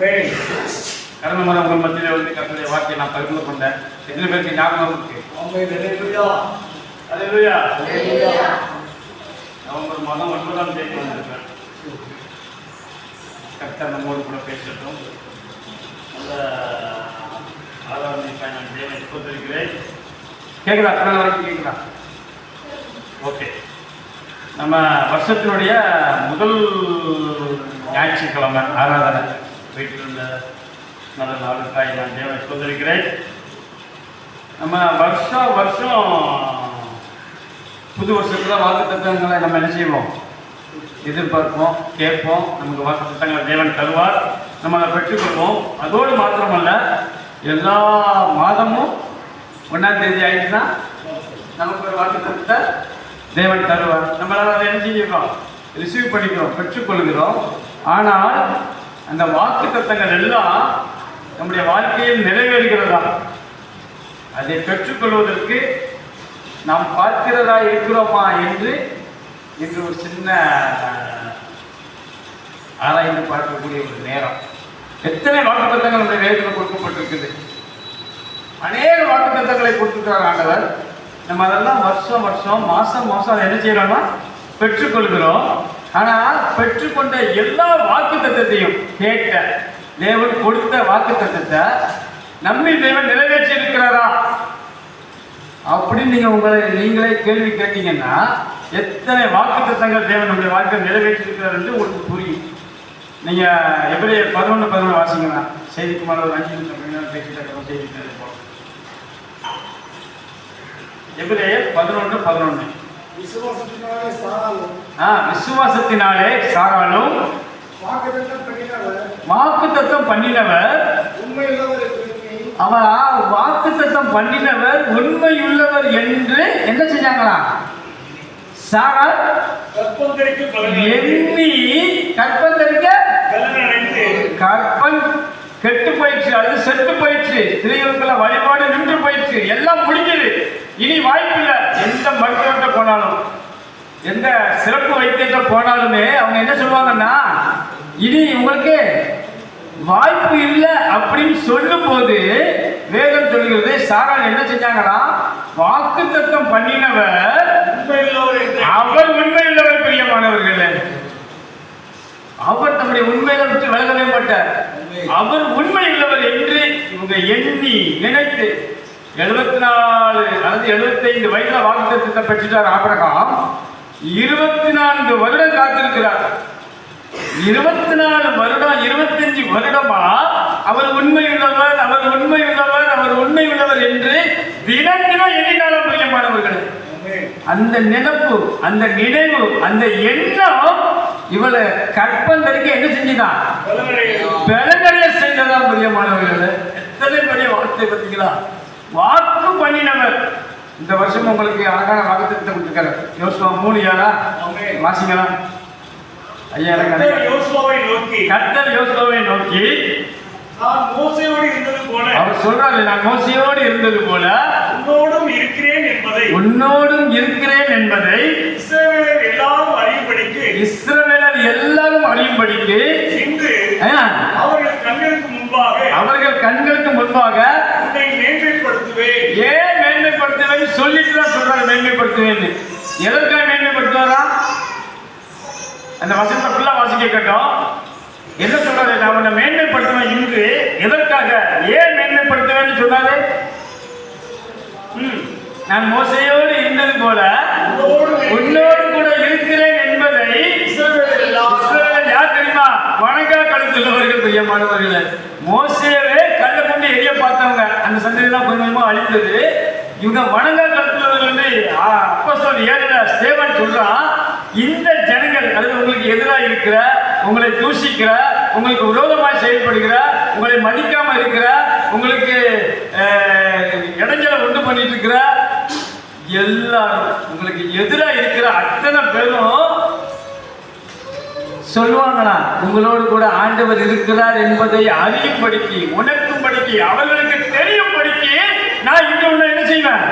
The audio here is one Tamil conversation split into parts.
கடந்த முறை உங்கள் மத்தியில் வந்து கர்த்தருடைய வார்த்தையை நான் பகிர்ந்து கொண்டேன். எத்தனை பேருக்கு ஞாபகம் இருக்கு? நவம்பர் மாதம் 9ஆம் தேதி வந்திருக்கேன். கர்த்தர் நம்மோடு கூட பேசட்டும். அந்த ஆராதனைக்காக நான் தேவனை கொடுத்திருக்கிறேன். கேட்குதா? கடந்த வரைக்கும் கேட்குதா? ஓகே. நம்ம வருஷத்தினுடைய முதல் ஞாயிற்றுக்கிழமை ஆராதனை வீட்டில் இருந்த நல்ல நாளுக்காய் நான் தேவனை சொல்லியிருக்கிறேன். நம்ம வருஷம் புது வருஷத்தில் வாக்குத்தத்தங்களை நம்ம என்ன செய்வோம்? எதிர்பார்ப்போம், கேட்போம். நமக்கு வாக்குத்தத்தங்களை தேவன் தருவார், நம்ம அதை பெற்றுக்கொள்வோம். அதோடு மாத்திரமல்ல, எல்லா மாதமும் 1ஆம் தேதி ஆயிடுச்சுன்னா நமக்கு ஒரு வாக்குத்தத்தத்தை தேவன் தருவார். நம்மளால் அதை என்ன செய்கிறோம்? ரிசீவ் பண்ணிக்கிறோம், பெற்றுக்கொள்கிறோம். ஆனால் அந்த வாக்குத்தத்தங்கள் எல்லாம் நம்முடைய வாழ்க்கையில் நிறைவேறுகிறதா? அதை பெற்றுக்கொள்வதற்கு நாம் பார்க்கிறதா இருக்கிறோமா என்று இன்று ஒரு சின்ன ஆராய்ந்து பார்க்கக்கூடிய ஒரு நேரம். எத்தனை வாக்குத்தத்தங்கள் நம்முடைய வேதத்தில் கொடுக்கப்பட்டிருக்குது. அநேக வாக்குத்தத்தங்களை கொடுத்துருக்கிறார் ஆண்டவர். நம்ம அதெல்லாம் வருஷம் மாதம் அதை என்ன செய்யறோம்னா பெற்றுக்கொள்கிறோம். ஆனால் பெற்றுக்கொண்ட எல்லா வாக்குத்தத்தத்தையும் கேட்ட தேவன் கொடுத்த வாக்குத்தத்தத்தை நம்மை தேவன் நிறைவேற்றி இருக்கிறாரா அப்படின்னு நீங்களே கேள்வி கேட்டீங்கன்னா, எத்தனை வாக்குத்தத்தங்கள் தேவன் நம்முடைய வாழ்க்கையை நிறைவேற்றி இருக்கிறார் என்று உங்களுக்கு புரியும். நீங்க எபிரேயர் 11:11 வாசிங்கன்னா, செய்திக்கு மேலே ஒரு 5 நிமிஷம் பேசிட்டு செய்தி போகலாம். எபிரேயர் 11:11 விசுவாசத்தினாலே சாராலும் வாக்குத்தத்தம் பண்ணினவர் உண்மையுள்ளவர் என்று என்ன செஞ்சாங்களா? சாரால் எண்ணி கற்பன் கெட்டு போயிடுச்சு, அது செத்து போயிடுச்சு, ஸ்திரீகளுக்குள்ள வழிபாடு நின்று போயிடுச்சு, எல்லாம் முடிஞ்சது, இனி வாய்ப்பு இல்லை. எந்த மருத்துவத்தை போனாலும், எந்த சிறப்பு வைத்தியத்தை போனாலுமே அவங்க என்ன சொல்லுவாங்கன்னா, இனி உங்களுக்கு வாய்ப்பு இல்லை அப்படின்னு சொல்லும் போது வேதம் சொல்கிறது, சாரால் என்ன செஞ்சாங்கன்னா, வாக்குத்தத்தம் பண்ணினவர் அவர் உண்மையுள்ளவர். பிரியமானவர்களே, அவர் தம்முடைய உண்மையில விட்டு விலகவே மாட்டார். அவர் உண்மையுள்ளவர் என்று இவங்க எண்ணி நினைத்து 75 வயதுல வாக்குத்தத்தத்தை பெற்றுட்டார் ஆபிரகாம். 24 வருடம் காத்திருக்கிறார். 24 வருடம் 25 வருடமா அவர் உண்மையுள்ளவர் என்று தினம் எண்ணினாலும் பிரியமானவர்களே, அந்த நினைப்பு, அந்த நினைவு, அந்த எண்ணம் இவளை கற்பந்தரிக்க என்ன செஞ்சுதான்? பலனடைய செய்ததான் பிரியமானவர்களே. எத்தனை பெரிய வார்த்தை பார்த்தீங்களா? வாக்கு பண்ணினவர். இந்த வருஷம் உங்களுக்கு அழகான வாக்குத்தத்தத்தை கொடுத்திருக்காரு. யோசுவா 3:7 வாசிங்களா? ஐயா, கர்த்தர் யோசுவாவை நோக்கி அவர் சொல்றாரு, நான் மோசேயோடு இருந்தது போல உன்னோடும் இருக்கிறேன் என்பதை இஸ்ரவேலர் எல்லாரும் அறியும்படிக்கு இன்று அவர்கள் கண்களுக்கு முன்பாக ஏன் மேன்மைப்படுத்துவேன் சொல்லிட்டு தான் சொல்றாரு. மேன்மைப்படுத்துவேன் எதற்காக மேன்மைப்படுத்துவாரா? அந்த வசனத்தை ஃபுல்லா வாசிக்க கேட்டோம். என்ன சொல்றாரு? நான் உன்னை மேன்மைப்படுத்துவேன் இன்று. எதற்காக? ஏன் மேன்மைப்படுத்துவேன்னு சொன்னாரு? நான் மோசேயோடு இருந்தது போல உன்னோடு கூட இருக்கிறேன் என்பதை யார் தெரியுமா? வணங்கா கழுத்துள்ளவர்கள். பிரியமானவர்களே, மோசேவே கண்ணை கொண்டு எரிய பார்த்தவங்க, அந்த சந்ததியெல்லாம் கொஞ்சமா அழிந்தது. இவங்க வணங்கா கழுத்துள்ளவர்கள். அப்போஸ்தலர் 7 ஸ்தேவான் சொல்றான், இந்த ஜனங்கள், அதாவது உங்களுக்கு எதிராக இருக்கிற, உங்களை தூஷிக்கிற, உங்களுக்கு விரோதமாக செயல்படுகிற, உங்களை மதிக்காம இருக்கிற, உங்களுக்கு இடைஞ்சலை உண்டு பண்ணிட்டு இருக்கிற எல்லாரும், உங்களுக்கு எதிராக இருக்கிற அத்தனை பேரும் சொல்லுவாங்களா, உங்களோடு கூட ஆண்டவர் இருக்கிறார் என்பதை அறியும்படிக்கு, உணர்த்தும்படிக்கு, அவர்களுக்கு தெரியும்படிக்கு நான் இங்க உன்னை என்ன செய்வேன்?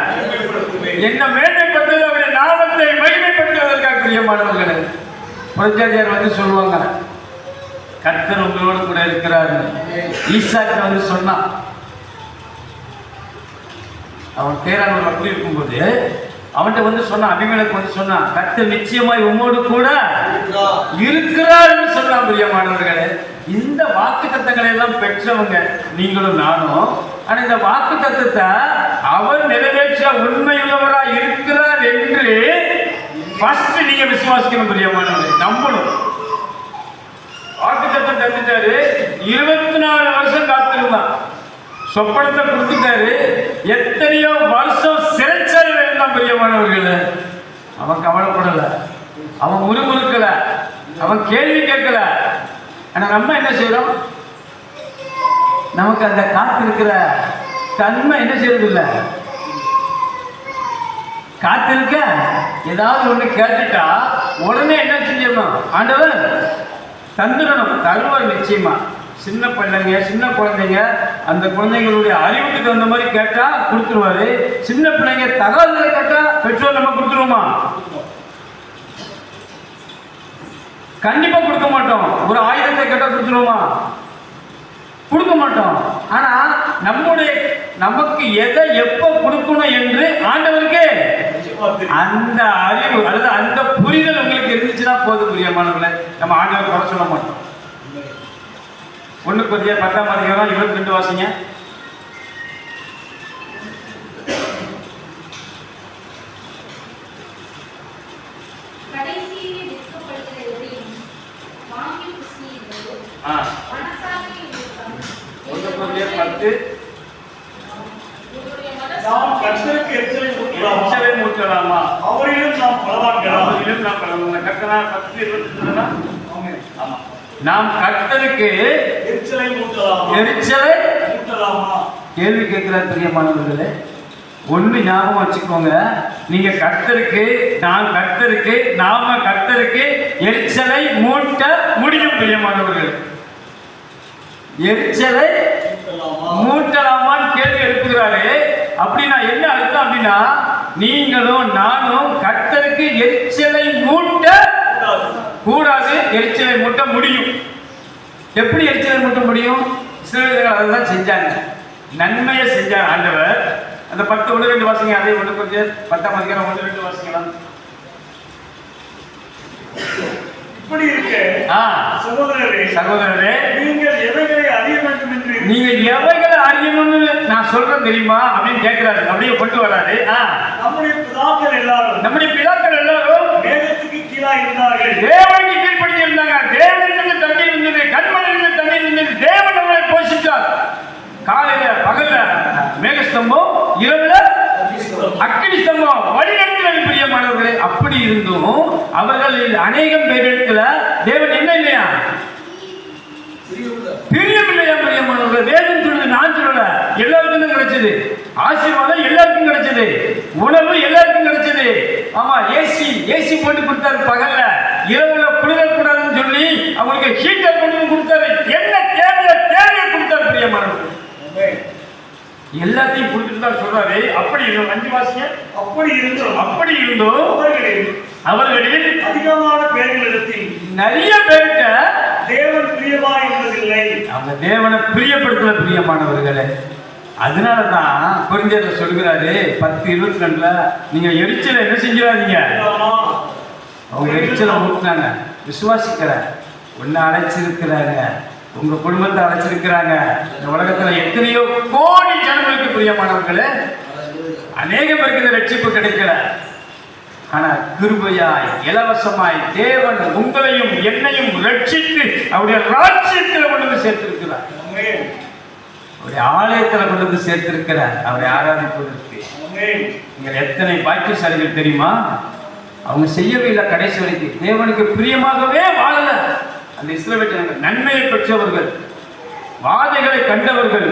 என்ன மேன்மைப்படுத்துவது, அவருடைய நாமத்தை மகிமைப்படுத்துவதற்காக. பிரியமானவர்களே, புரட்சியார் வந்து சொல்லுவாங்க, கர்த்தர் உங்களோடு கூட இருக்கிறார். ஈசாக்கு வந்து சொன்னான், அவன் தேரானவர் அப்படி இருக்கும்போது அவன்கிட்ட வந்து சொன்னான், அபிமேலக்கு வந்து சொன்னான், கர்த்தர் நிச்சயமாய் உம்மோடு கூட இருக்கிறார் என்று சொன்னான். பிரியமானவர்களே, இந்த வாக்கு தத்தங்களை எல்லாம் பெற்றவங்க நீங்களும் நானும். ஆனா இந்த வாக்கு தத்தத்தை அவர் நிறைவேற்ற உண்மையுள்ளவரா இருக்கிறார் என்று ஃபர்ஸ்ட் நீங்க விசுவாசிக்கணும். பிரியமானவர்களே, நம்பணும். வாக்கு தத்தம் தந்துட்டாரு, 24 வருஷம் காத்திருந்தான், சொப்பனத்தை கொடுத்துட்டாரு, எத்தனையோ வருஷம் சிறைச்சாலையில் இருந்தான். பிரியமானவர்களே, அவன் கவலைப்படல, அவன் முறுமுறுக்கல, அவன் கேள்வி கேட்கல. ஆனா நம்ம என்ன செய்யறோம்? நமக்கு அந்த காத்திருக்கிற தன்மை என்ன செய்யறது இல்லை. காத்திருக்க ஏதாவது ஒண்ணு கேட்டுட்டா உடனே என்ன செஞ்சிடணும்? ஆண்டவர் தந்துடணும். தருவார் நிச்சயமா. சின்ன பிள்ளைங்க, சின்ன குழந்தைங்க, அந்த குழந்தைங்களுடைய அறிவுக்கு தகுந்த மாதிரி கேட்டா கொடுத்துருவாரு. சின்ன பிள்ளைங்க தகாததை கேட்டா பெற்றோர் நம்ம கொடுத்துருவோமா? கண்டிப்பா கொடுக்க மாட்டோம். ஒரு ஆயுதத்தை கேட்டா கொடுத்துருவோமா? கொடுக்க மாட்டோம். ஆனா நமக்கு எதை எப்ப கொடுக்கணும் என்று ஆண்டவருக்கு அந்த அறிவு அல்லது அந்த புரிதல் உங்களுக்கு இருந்துச்சுன்னா போதும். பிரியமானவர்களே, நம்ம ஆண்டவர் குறை சொல்ல மாட்டோம். 1 Corinthians 10:22 வாசிங்க. நாம் கர்த்தருக்கு எரிச்சலை மூட்டலாமா? அவரிலும் நாம் பலவான்களா? நாம் கர்த்தருக்கு எரிச்சலை மூட்டலாமா? கேள்வி கேட்கிறார். பிரியமானவர்களே, ஒண்ணு ஞாபகம் வச்சுக்கோங்க, நீங்க கர்த்தருக்கு, நாம கர்த்தருக்கு எரிச்சலை மூட்ட முடியும். பிரியமானவர்கள், எரிச்சலை மூட்டலாமான்னு கேள்வி எழுப்புகிறாரு. அப்படின்னா என்ன அர்த்தம்? அப்படின்னா நீங்களும் நானும் கர்த்தருக்கு எரிச்சலை மூட்ட கூடாது, எரிச்சலை மூட்ட முடியும். எப்படி எரிச்சலை மூட்ட முடியும்? இஸ்ரவேலர்கள் அதுதான் செஞ்சாங்க, நன்மையை செஞ்சாங்க ஆண்டவர். அந்த 10:1-2 வாசிங்க. அதே 1 Corinthians 10:1-2 வாசிக்கலாம். இப்படி இருக்கு சகோதரரே, நீங்கள் எவைகளை அறிய வேண்டும் என்று நான் சொல்றேன் தெரியுமா அப்படின்னு கேட்கிறாரு. அப்படியே கொண்டு வராரு. நம்முடைய பிதாக்கள் எல்லாரும் வேதத்துக்கு கீழாக இருந்தார்கள், தேவனுக்கு கீழ்ப்படிந்து இருந்தாங்க. தேவனுக்கு தண்ணீர் இருந்தது, கண்மலையிலிருந்து தண்ணீர் இருந்தது. தேவன் அவர்களை போஷித்தார். காலையில பகல்ல மேகஸ்தம்பம், இரவுல அக்கினி ஸ்தம்பம் வழிநடத்தினர். பிரியமானவர்களே, அப்படி இருந்தும் அவர்களில் அநேகம் பேரிடத்துல தேவன் என்ன இல்லையா? பிரியம் இல்லையா? பிரியமானவர்களே, வேதம் சொல்லுது, நான் சொல்லல, எல்லாருக்கும் தான் கிடைச்சது. ஆசீர்வாதம் எல்லாருக்கும் கிடைச்சது, உணவு எல்லாருக்கும் கிடைச்சது. ஆமா, ஏசி போட்டு கொடுத்தாரு பகல்ல, இரவுல குளிரக்கூடாதுன்னு சொல்லி அவங்களுக்கு ஹீட்டர் கொண்டு கொடுத்தாரு. என்ன தேவையை கொடுத்தாரு. பிரியமானவர்களே, எல்லாத்தையும் கொடுத்துட்டு தான் சொல்றாரு. அப்படி இருந்தோம் 5 வாசிங்க. அப்படி இருந்தோம் அவர்களில் அதிகமான பேர்களிடத்தில் நிறைய பேர்கிட்ட தேவன் பிரியமா இருந்ததில்லை. அவங்க தேவனை பிரியப்படுத்தல. பிரியமானவர்களே, அதனாலதான் கொரிந்தியர்ல சொல்கிறாரு 10:22, நீங்க எரிச்சலை என்ன செஞ்சிடாதீங்க. அவங்க எரிச்சலை ஊட்டினாங்க. விசுவாசிக்கிற ஒன்னு அழைச்சிருக்கிறாங்க, உங்க குடும்பத்தை அழைச்சிருக்கிறாங்க. இந்த உலகத்துல எத்தனையோ கோடி ஜனங்களுக்கு பிரியமானவர்களே, அநேக பேருக்கு இந்த ரட்சிப்பு கிடைக்கல. ஆனா கிருபையாய் இலவசமாய் தேவன் உங்களையும் என்னையும் ரட்சித்து அவருடைய ராஜ்யத்தில் கொண்டு வந்து சேர்த்திருக்கிறார். அவருடைய ஆலயத்தில் கொண்டு வந்து சேர்த்திருக்கிறார், அவரை ஆராதிப்பதற்கு. நீங்கள் எத்தனை பாக்கியசாலிகள் தெரியுமா? அவங்க செய்யவே இல்லை கடைசி வரைக்கும். தேவனுக்கு பிரியமாகவே வாழல. அந்த இஸ்ரவேலர்கள் நன்மையை பெற்றவர்கள், வாதைகளை கண்டவர்கள்,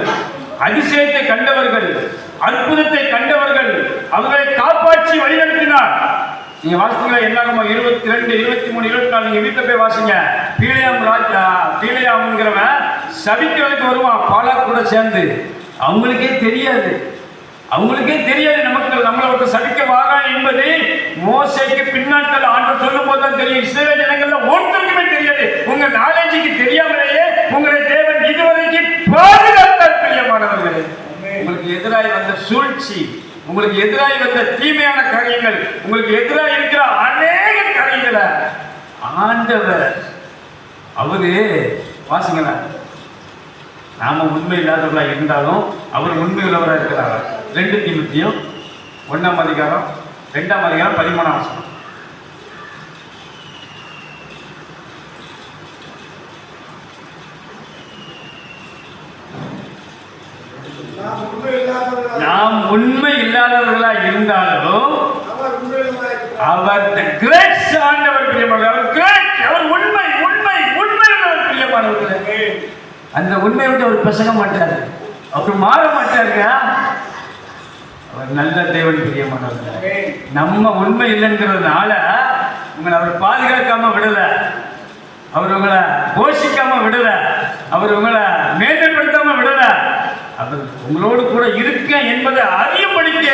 அதிசயத்தை கண்டவர்கள், அற்புதத்தை கண்டவர்கள், அவர்களை காப்பாற்றி வழிநடத்தினார். நீங்க வாசிங்களா? என்னாகமோ 22, 23, 24 நீங்க வீட்டுல போய் வாசிங்க. பீலேயாம்ங்கிறவன் சபிக்கிறதுக்கு வருவான் பாலா கூட சேர்ந்து. அவங்களுக்கே தெரியாது நம்மளை ஒரு சபிக்க வாரா என்பது மோசேக்கு பின்னாட்கள் ஆண்டு சொல்லும் போது தான் தெரியும். இஸ்ரவேல் ஜனங்கள்ல ஒருத்தருக்குமே தெரியாது. உங்க நாலேஜுக்கு தெரியாமலேயே எதிராய் வந்த சூழ்ச்சி, உங்களுக்கு எதிராய் வந்த தீமையான காரியங்கள், உங்களுக்கு எதிராக இருக்கிற அநேக காரியங்களை ஆண்டவர் அவரு வாசிங்களா, நாம உண்மை இல்லாதவர்களா இருந்தாலும் அவர் உண்மை உள்ளவராக இருக்கிறார். 2 தீமோத்தேயு 1ஆம் அதிகாரம் 2ஆம் அதிகாரம் 13ஆம் வசனம். நாம் உண்மை இல்லாதவர்களா இருந்தாலும் அவர் கிரேட் ஆண்டவர் பிரியமானவர், அவர் கிரேட், அவர் உண்மை உண்மை உண்மை பிரியமானவர்களே. அந்த உண்மையை விட்டு அவர் பேச மாட்டார், அவர் மாற மாட்டாருங்க. அவர் நல்ல தேவன் பிரியமானவர்களே. நம்ம உண்மை இல்லைங்கிறதுனால உங்களை அவர் பாதுகாக்காம விடல, அவர் உங்களை போஷிக்காம விடல, அவர் உங்களை மேன்மைப்படுத்தாம விடல. அவர் உங்களோடு கூட இருக்க என்பதை அறியப்படிக்க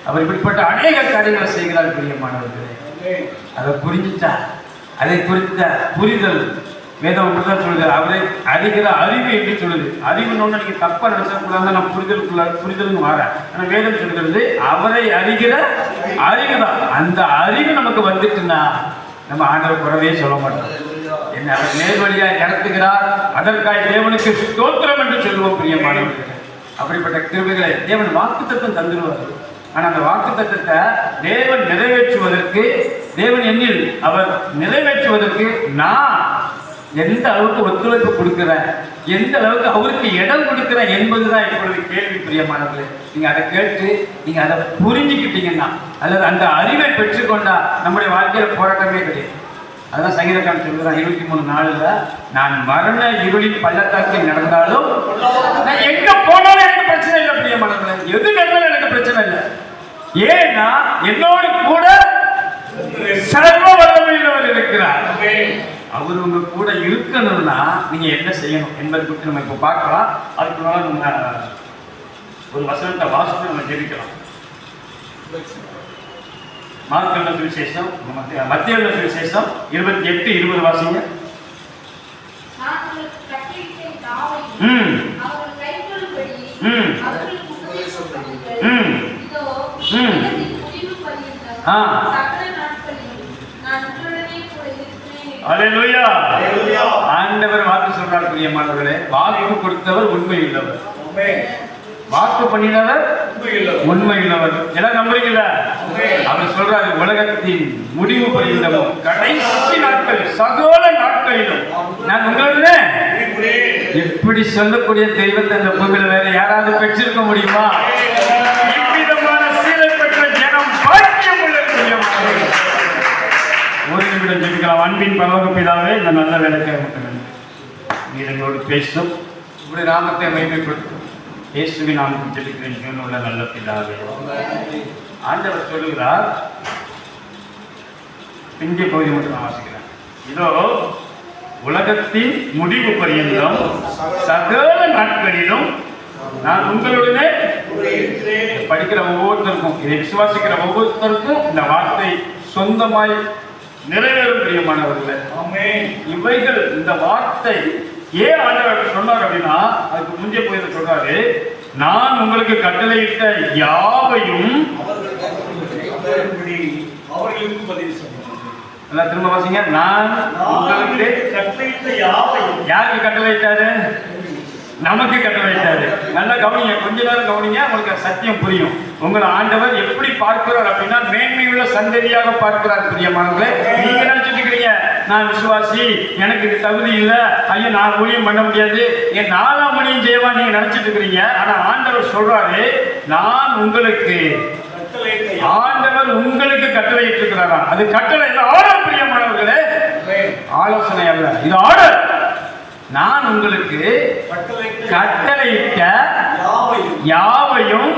அவர் இப்படிப்பட்ட அநேக காரியங்களை செய்கிறார் பிரியமானவர்களே. அதை புரிஞ்சுட்டா, அதை குறித்த புரிதல் வேதம் அப்படிதான் சொல்லுது. அவரை அறிகிற அறிவு என்று சொல்லுது. அறிவுன்னு நீங்க தப்பா நினைச்சக்கூடாது, நான் புரிதலுக்கு வரேன். ஆனா வேதம் சொல்கிறது அவரை அறிகிற அறிவு தான். அந்த அறிவு நமக்கு வந்துட்டுன்னா நம்ம ஆண்டவர் குறவே சொல்ல மாட்டோம். என்ன அவர் நேர்வழியாய் நடத்துகிறார், அதற்காக தேவனுக்கு ஸ்தோத்திரம் என்று சொல்லுவோம் பிரியமானவர்களே. அப்படிப்பட்ட கிருபைகளை தேவன் வாக்குத்தத்தம் தந்துடுவார். ஆனா அந்த வாக்குத்தத்தத்தை தேவன் நிறைவேற்றுவதற்கு, தேவன் என்னில் அவர் நிறைவேற்றுவதற்கு நான் எந்த அளவுக்கு ஒத்துழைப்பு கொடுக்கிறேன், எந்த அளவுக்கு அவருக்கு இடம் கொடுக்கிறேன் என்பதுதான் இப்பொழுது கேள்வி பிரியமானவர்களே. நீங்க அதை கேட்டு நீங்க அதை புரிஞ்சுக்கிட்டீங்கன்னா, அல்லது அந்த அறிவை பெற்றுக்கொண்டா நம்முடைய வாழ்க்கையில போராட்டமே கிடையாது. அதான் சங்கீதக்காரன் சொல்கிறான் 23:4, நான் மரண இருளின் பள்ளத்தாக்கில் நடந்தாலும், நான் எங்க போனாலும் எனக்கு பிரச்சனை இல்லை பிரியமானவர்களே. எது நடந்தாலும் எனக்கு பிரச்சனை இல்லை. ஏன்னா என்னோடு கூட சர்வ வல்லமையுள்ளவர் இருக்கிறார். அவர் உங்க கூட இருக்கணும்னா நீங்க என்ன செய்யணும் என்பதை குறித்து நம்ம இப்ப பார்க்கலாம். அதுக்கு மேல நம்ம ஒரு வசனத்தை வாசித்து நம்ம ஜெபிக்கலாம். மார்க் சுவிசேஷம், மத்திய சுவிசேஷம் 28:20 வாசிங்க. அல்லேலூயா. ஆண்டவர் வாக்கு சொல்றார் பிரியமானவர்களே. வாக்கு கொடுத்தவர் உண்மை உள்ளவர், வாக்கு பண்ணினவர் உண்மை உள்ளவர். எல்லாம் நம்புறீங்களா? அவர் சொல்றாரு உலகத்தின் முடிவு பரியந்தமும் கடைசி நாட்கள் சகல நாட்களிலும் நான் உங்களுடைய எப்படி சொல்லக்கூடிய தெய்வத்தை அந்த பூமியில வேற யாராவது பெற்றிருக்க முடியுமா? இவ்விதமான சீலை பெற்ற ஜனம் பாக்கியம் உள்ள பிரியமானவர்களே. ஒரு நிமிடம் ஜெபிக்கலாம். அன்பின் பரலோக பிதாவே, இந்த நல்ல வேலைக்காக மட்டும் நீர் எங்களோடு பேசும், உங்களுடைய நாமத்தை மகிமைப்படுத்தும். இயேசுவின் நாமத்தில் ஜெபிக்கிறேன் ஜீவனுள்ள நல்ல பிதாவே. ஆண்டவர் சொல்லுகிறார், இந்திய பகுதி மட்டும் நான் வாசிக்கிறேன். இதோ உலகத்தின் முடிவு பரியந்தம் சகல நாட்களிலும் நான் உங்களுடனே படிக்கிற ஒவ்வொருத்தருக்கும், இதை விசுவாசிக்கிற ஒவ்வொருத்தருக்கும் இந்த வார்த்தை சொந்தமாய் நிறைவேறும் பிரியமானவர்களே. இவைகள் இந்த வார்த்தை ஏன் ஆண்டவர் சொன்னார் அப்படின்னா, அதுக்கு முந்தைய போய் சொல்றாரு, நான் உங்களுக்கு கட்டளையிட்ட யாவையும் அவர்களுக்கு பதில் சொன்னார். திரும்ப வாசிங்க. நான் உங்களுக்கு கட்டளையிட்ட யாவையும். யாருக்கு கட்டளையிட்டாரு? நமக்கு கட்டளையிட்டாரு. நல்லா கவனிங்க, கொஞ்ச நேரம் கவனிங்க, உங்களுக்கு சத்தியம் புரியும். உங்களை ஆண்டவர் எப்படி பார்க்கிறார் அப்படின்னா, மேன்மையுள்ள சந்ததியாக பார்க்கிறார் பிரியமானவர்களே. நீங்க நினைச்சிட்டு இருக்கிறீங்க, நான் விசுவாசி, எனக்கு இது தகுதி இல்லை, ஐயோ நான் ஊழியம் பண்ண முடியாது, என் 4ஆம் மணியும் செய்வா நீங்க நினைச்சிட்டு இருக்கிறீங்க. ஆனா ஆண்டவர் சொல்றாரு, நான் உங்களுக்கு, ஆண்டவர் உங்களுக்கு கட்டளையிட்டு இருக்கிறாரா? அது கட்டளை இல்லை, ஆர்டர் பிரியமானவர்களே. ஆலோசனை அல்ல, இது ஆர்டர். நான் உங்களுக்கு கட்டளையிட்ட யாவையும்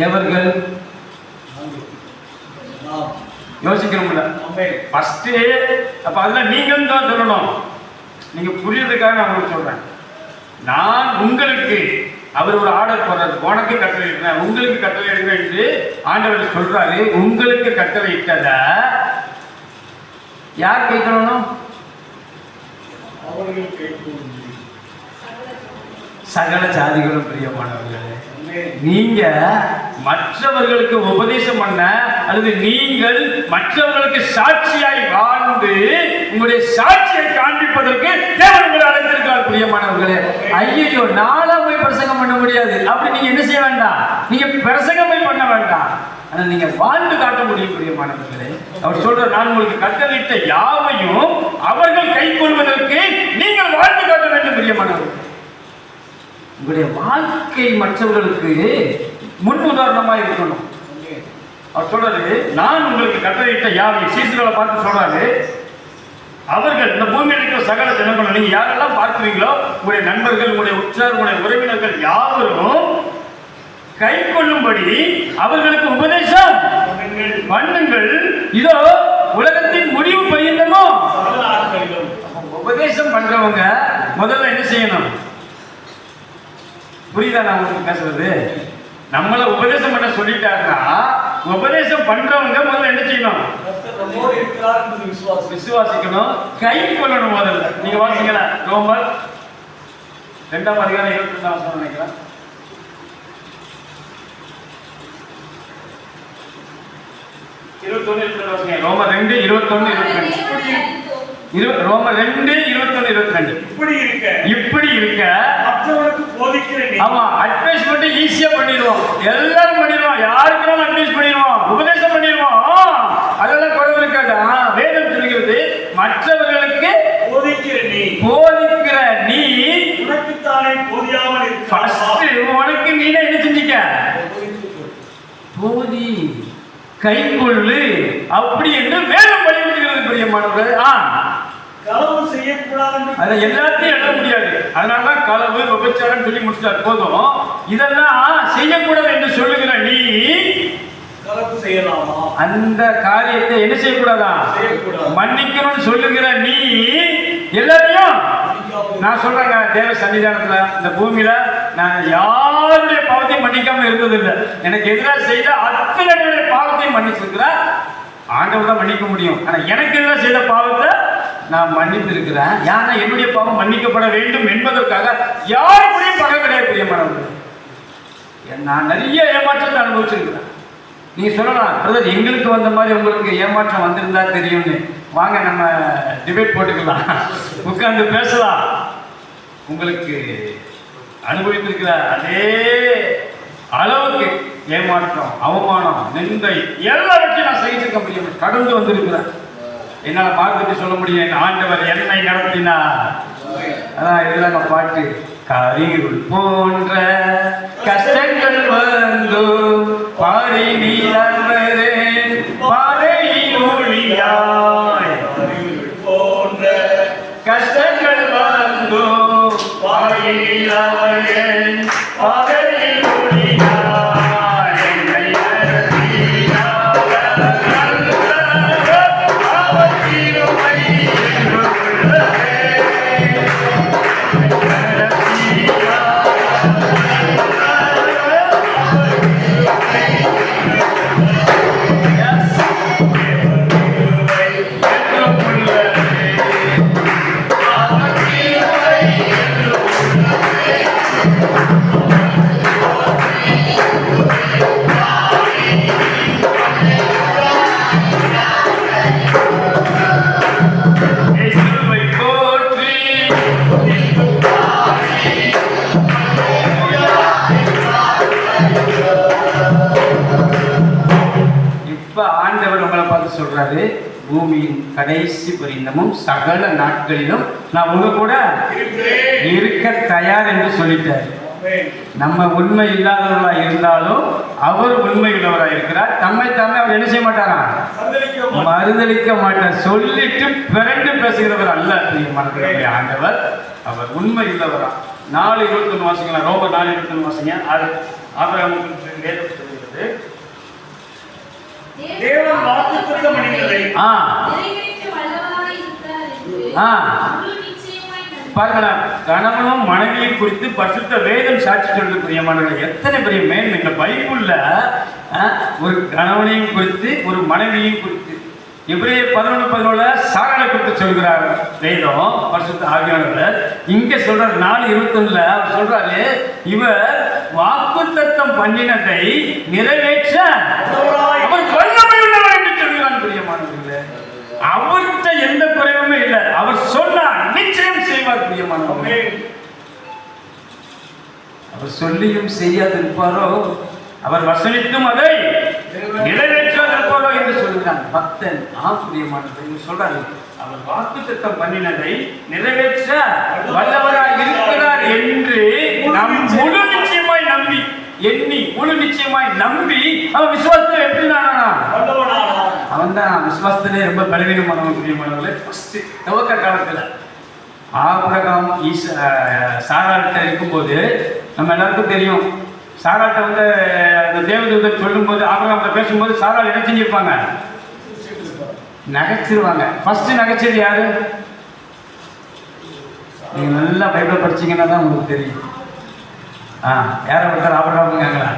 எவர்கள் யோசிக்கிறோம்ல ஃபர்ஸ்ட். அப்ப அதெல்லாம் நீங்கள் தான் சொல்லணும். நீங்க புரியறதுக்காக நான் உங்களுக்கு சொல்றேன். நான் உங்களுக்கு, அவர் ஒரு ஆர்டர் போடுறாரு, உனக்கு கட்டளை இடுறேன், உங்களுக்கு கட்டளை இடுறேன் என்று ஆண்டவர் சொல்றாரு. உங்களுக்கு கட்டளை இட்டத யார் கேட்கணும்? சகல ஜாதிகளும் பிரியமானவர்களே. நீங்க மற்றவர்களுக்கு உபதேசம் பண்ண அல்லது நீங்கள் மற்றவர்களுக்கு சாட்சியாய் வாழ்ந்து உங்களுடைய சாட்சியை காண்பிப்பதற்கு தேவன் உங்களை அழைத்திருக்கிறார். பிரியமானவர்களே, ஐயோ நாளா போய் பிரசங்கம் பண்ண முடியாது அப்படி நீங்க என்ன செய்ய வேண்டாம், நீங்க பிரசங்கமே பண்ண வேண்டாம், ஆனா நீங்க வாழ்ந்து காட்ட முடியும். பிரியமானவர்களே, அவர் சொல்ற நான் உங்களுக்கு கட்டளையிட்ட யாவையும் அவர்கள் கை கொள்வதற்கு நீங்கள் வாழ்ந்து காட்ட வேண்டும். பிரியமானவர்களே, உங்களுடைய வாழ்க்கை மற்றவர்களுக்கு முன் உதாரணமா இருக்கணும். அவர் சொல்றாரு நான் உங்களுக்கு கட்டளையிட்ட யாவை, சீசர்களை பார்த்து சொல்றாரு, அவர்கள் இந்த பூமியில் இருக்கிற சகல ஜனங்களும் நீங்க யாரெல்லாம் பார்க்கிறீங்களோ உங்களுடைய நண்பர்கள், உங்களுடைய உற்றார், உங்களுடைய உறவினர்கள் யாவரும் கை கொள்ளும்படி அவர்களுக்கு உபதேசம் பண்ணுங்கள். இதோ உலகத்தின் முடிவு பரியந்தமோ. உபதேசம் பண்றவங்க முதல்ல என்ன செய்யணும்? புரியுதா நான் உங்களுக்கு பேசுறது? நம்மள உபதேசம் பண்ண சொல்லிட்டாருன்னா உபதேசம் பண்றவங்க முதல்ல என்ன செய்யணும்? விசுவாசிக்கணும், கை கொள்ளணும். முதல்ல நீங்க வாசிங்களா ரோமர் 2ஆம் அதிகாரம் 22ஆம் வசனம் நினைக்கிறேன். ரோமர் 2:21-22. ரோமர் 2:21-22. இப்படி இருக்க மற்றவர்களுக்கு போதிக்கிற நீ. ஆமா, அட்வைஸ் மட்டும் ஈஸியா பண்ணிடுவோம், எல்லாரும் பண்ணிடுவோம், யாருக்கும் அட்வைஸ் பண்ணிடுவோம், உபதேசம் பண்ணிடுவோம், அதெல்லாம் குறைவு இருக்காது. வேதம் சொல்கிறது மற்றவர்களுக்கு போதிக்கிற நீ உனக்குத்தானே போதியாமல் இருக்க. உனக்கு நீனே என்ன செஞ்சிக்க? போதி, கை கொள்ளு அப்படி என்று வேதம் வலியுறுத்துகிறது. பிரியமானவர்களே, களவு செய்யக்கூடாது, அதை எல்லாத்தையும் எழுத முடியாது. அதனாலதான் களவு விபச்சாரம் சொல்லி முடிச்சார். போதும், இதெல்லாம் செய்யக்கூடாது என்று சொல்லுகிற நீ களவு செய்யலாமா? அந்த காரியத்தை என்ன செய்யக்கூடாதா? மன்னிக்கணும்னு சொல்லுகிற நீ எல்லாத்தையும் நான் சொல்றேங்க, தேவ சன்னிதானத்துல இந்த பூமியில நான் யாருடைய பாவத்தையும் மன்னிக்காம இருந்ததில்லை. எனக்கு எதிராக செய்த அத்தனை பேருடைய பாவத்தையும் மன்னிச்சிருக்கிறேன். ஆண்டவர் தான் மன்னிக்க முடியும். ஆனா எனக்கு எதிராக செய்த பாவத்தை நான் மன்னித்து இருக்கிறேன். ஏன்னா என்னுடைய பாவம் மன்னிக்கப்பட வேண்டும் என்பதற்காக யாருக்குடையும் பகை கிடையாது. பிரியமானவர்களே, நான் நிறைய ஏமாற்றத்தை அனுபவிச்சிருக்கிறேன். நீங்க சொல்லலாம், பிரதர் எங்களுக்கு வந்த மாதிரி உங்களுக்கு ஏமாற்றம் வந்திருந்தா தெரியும்னு. வாங்க நம்ம டிபேட் போட்டுக்கலாம், உட்கார்ந்து பேசலாம். உங்களுக்கு அனுபவித்திருக்கிற அதே அளவுக்கு ஏமாற்றம், அவமானம், நிந்தை எல்லாவற்றையும் நான் சகிச்சிருக்க முடியும், கடந்து வந்திருக்கிறேன். என்னால் பார்த்துட்டு சொல்ல முடியும், ஆண்டவர் என்னை நடத்தினார். அதான் இதுல பாட்டு, கரிகுள் போன்ற கஷ்டங்கள் வந்து பாறை நீரே பாறையில் ஒளியாய், போன்ற கஷ்டங்கள் வந்து பாறையில் பாறையில் ஒளியாய். சொல்றாரு, பூமியின் கடைசி பரிந்தமும் சகல நாட்களிலும் நான் உங்க கூட இருக்க தயார் என்று சொல்லிட்டார். நம்ம உண்மை இல்லாதவர்களா இருந்தாலும் அவர் உண்மை உள்ளவராக இருக்கிறார். தம்மை தாமே அவர் என்ன செய்ய மாட்டாரா? மறுதளிக்க மாட்டார். சொல்லிட்டு பிறண்டு பேசுகிறவர் அல்ல. பிரியமானவர்களே, ஆண்டவர் அவர் உண்மை உள்ளவரா. 4:21 வாசிக்கலாம். ரோமர் 4:21 வாசிங்க. அது ஆபிரகாமுக்கு வேதம் சொல்கிறது, தேவன் வாக்குத்தத்தம் பண்ணினதை நிறைவேற்ற வல்லவராய் இருக்கிறார் என்று பாருங்க, கணவனும் மனைவியை குறித்து பரிசுத்த வேதம் சாட்சி சொல்றது. பிரியமானவர்களே, எத்தனை பெரிய மேன்மை இந்த பைபிள்ல. ஒரு கணவனையும் குறித்து ஒரு மனைவியையும் குறித்து எபிரேயர் 11:17 சாராளை குறித்து சொல்கிறார் வேதம் பரிசுத்த ஆவியானவர். இங்க சொல்றார் 4:21 அவர் சொல்றாரு, இவர் வாக்குத்தத்தம் பண்ணினதை நிறைவேற்ற அவர் வல்லமை உள்ளவர் என்று சொல்கிறான். பிரியமானவர்களே, அவர்கிட்ட எந்த குறைவுமே இல்லை. அவர் சொன்னார் நிச்சயம் செய்வார். பிரியமானவர்களே, அவர் சொல்லியும் செய்யாதிருப்பாரோ, அவர் வசனித்தும் அதை நிறைவேற்றாதிருப்பாரோ என்று சொல்கிறான் பக்தன். பிரியமானவர்களே, சொல்றாரு அவர் வாக்குத்தத்தம் பண்ணினதை நிறைவேற்ற வல்லவராய் இருக்கிறார் என்று நாம் முழு நிச்சயமாய் நம்பி முழு நிச்சயமாய் நம்பி அவன் விசுவாசத்தில் எப்படி அவன் தான் விசுவாசத்திலே ரொம்ப பலவீனமானவன். பிரியமானவர்களே, துவக்க காலத்துல ஆபிரகாம் சாராட்ட இருக்கும்போது நம்ம எல்லாருக்கும் தெரியும். சாராட்ட அந்த தேவதூதர் சொல்லும்போது ஆபிரகாம்கிட்ட பேசும்போது சாராள் என்ன செஞ்சிருப்பாங்க? நகைச்சிருவாங்க. ஃபர்ஸ்ட் நகைச்சது யாரு? நீங்க நல்லா பைபிள் படிச்சீங்கன்னா தான் உங்களுக்கு தெரியும். யாரை ஒருத்தர் ஆபிரகாம்ங்களா?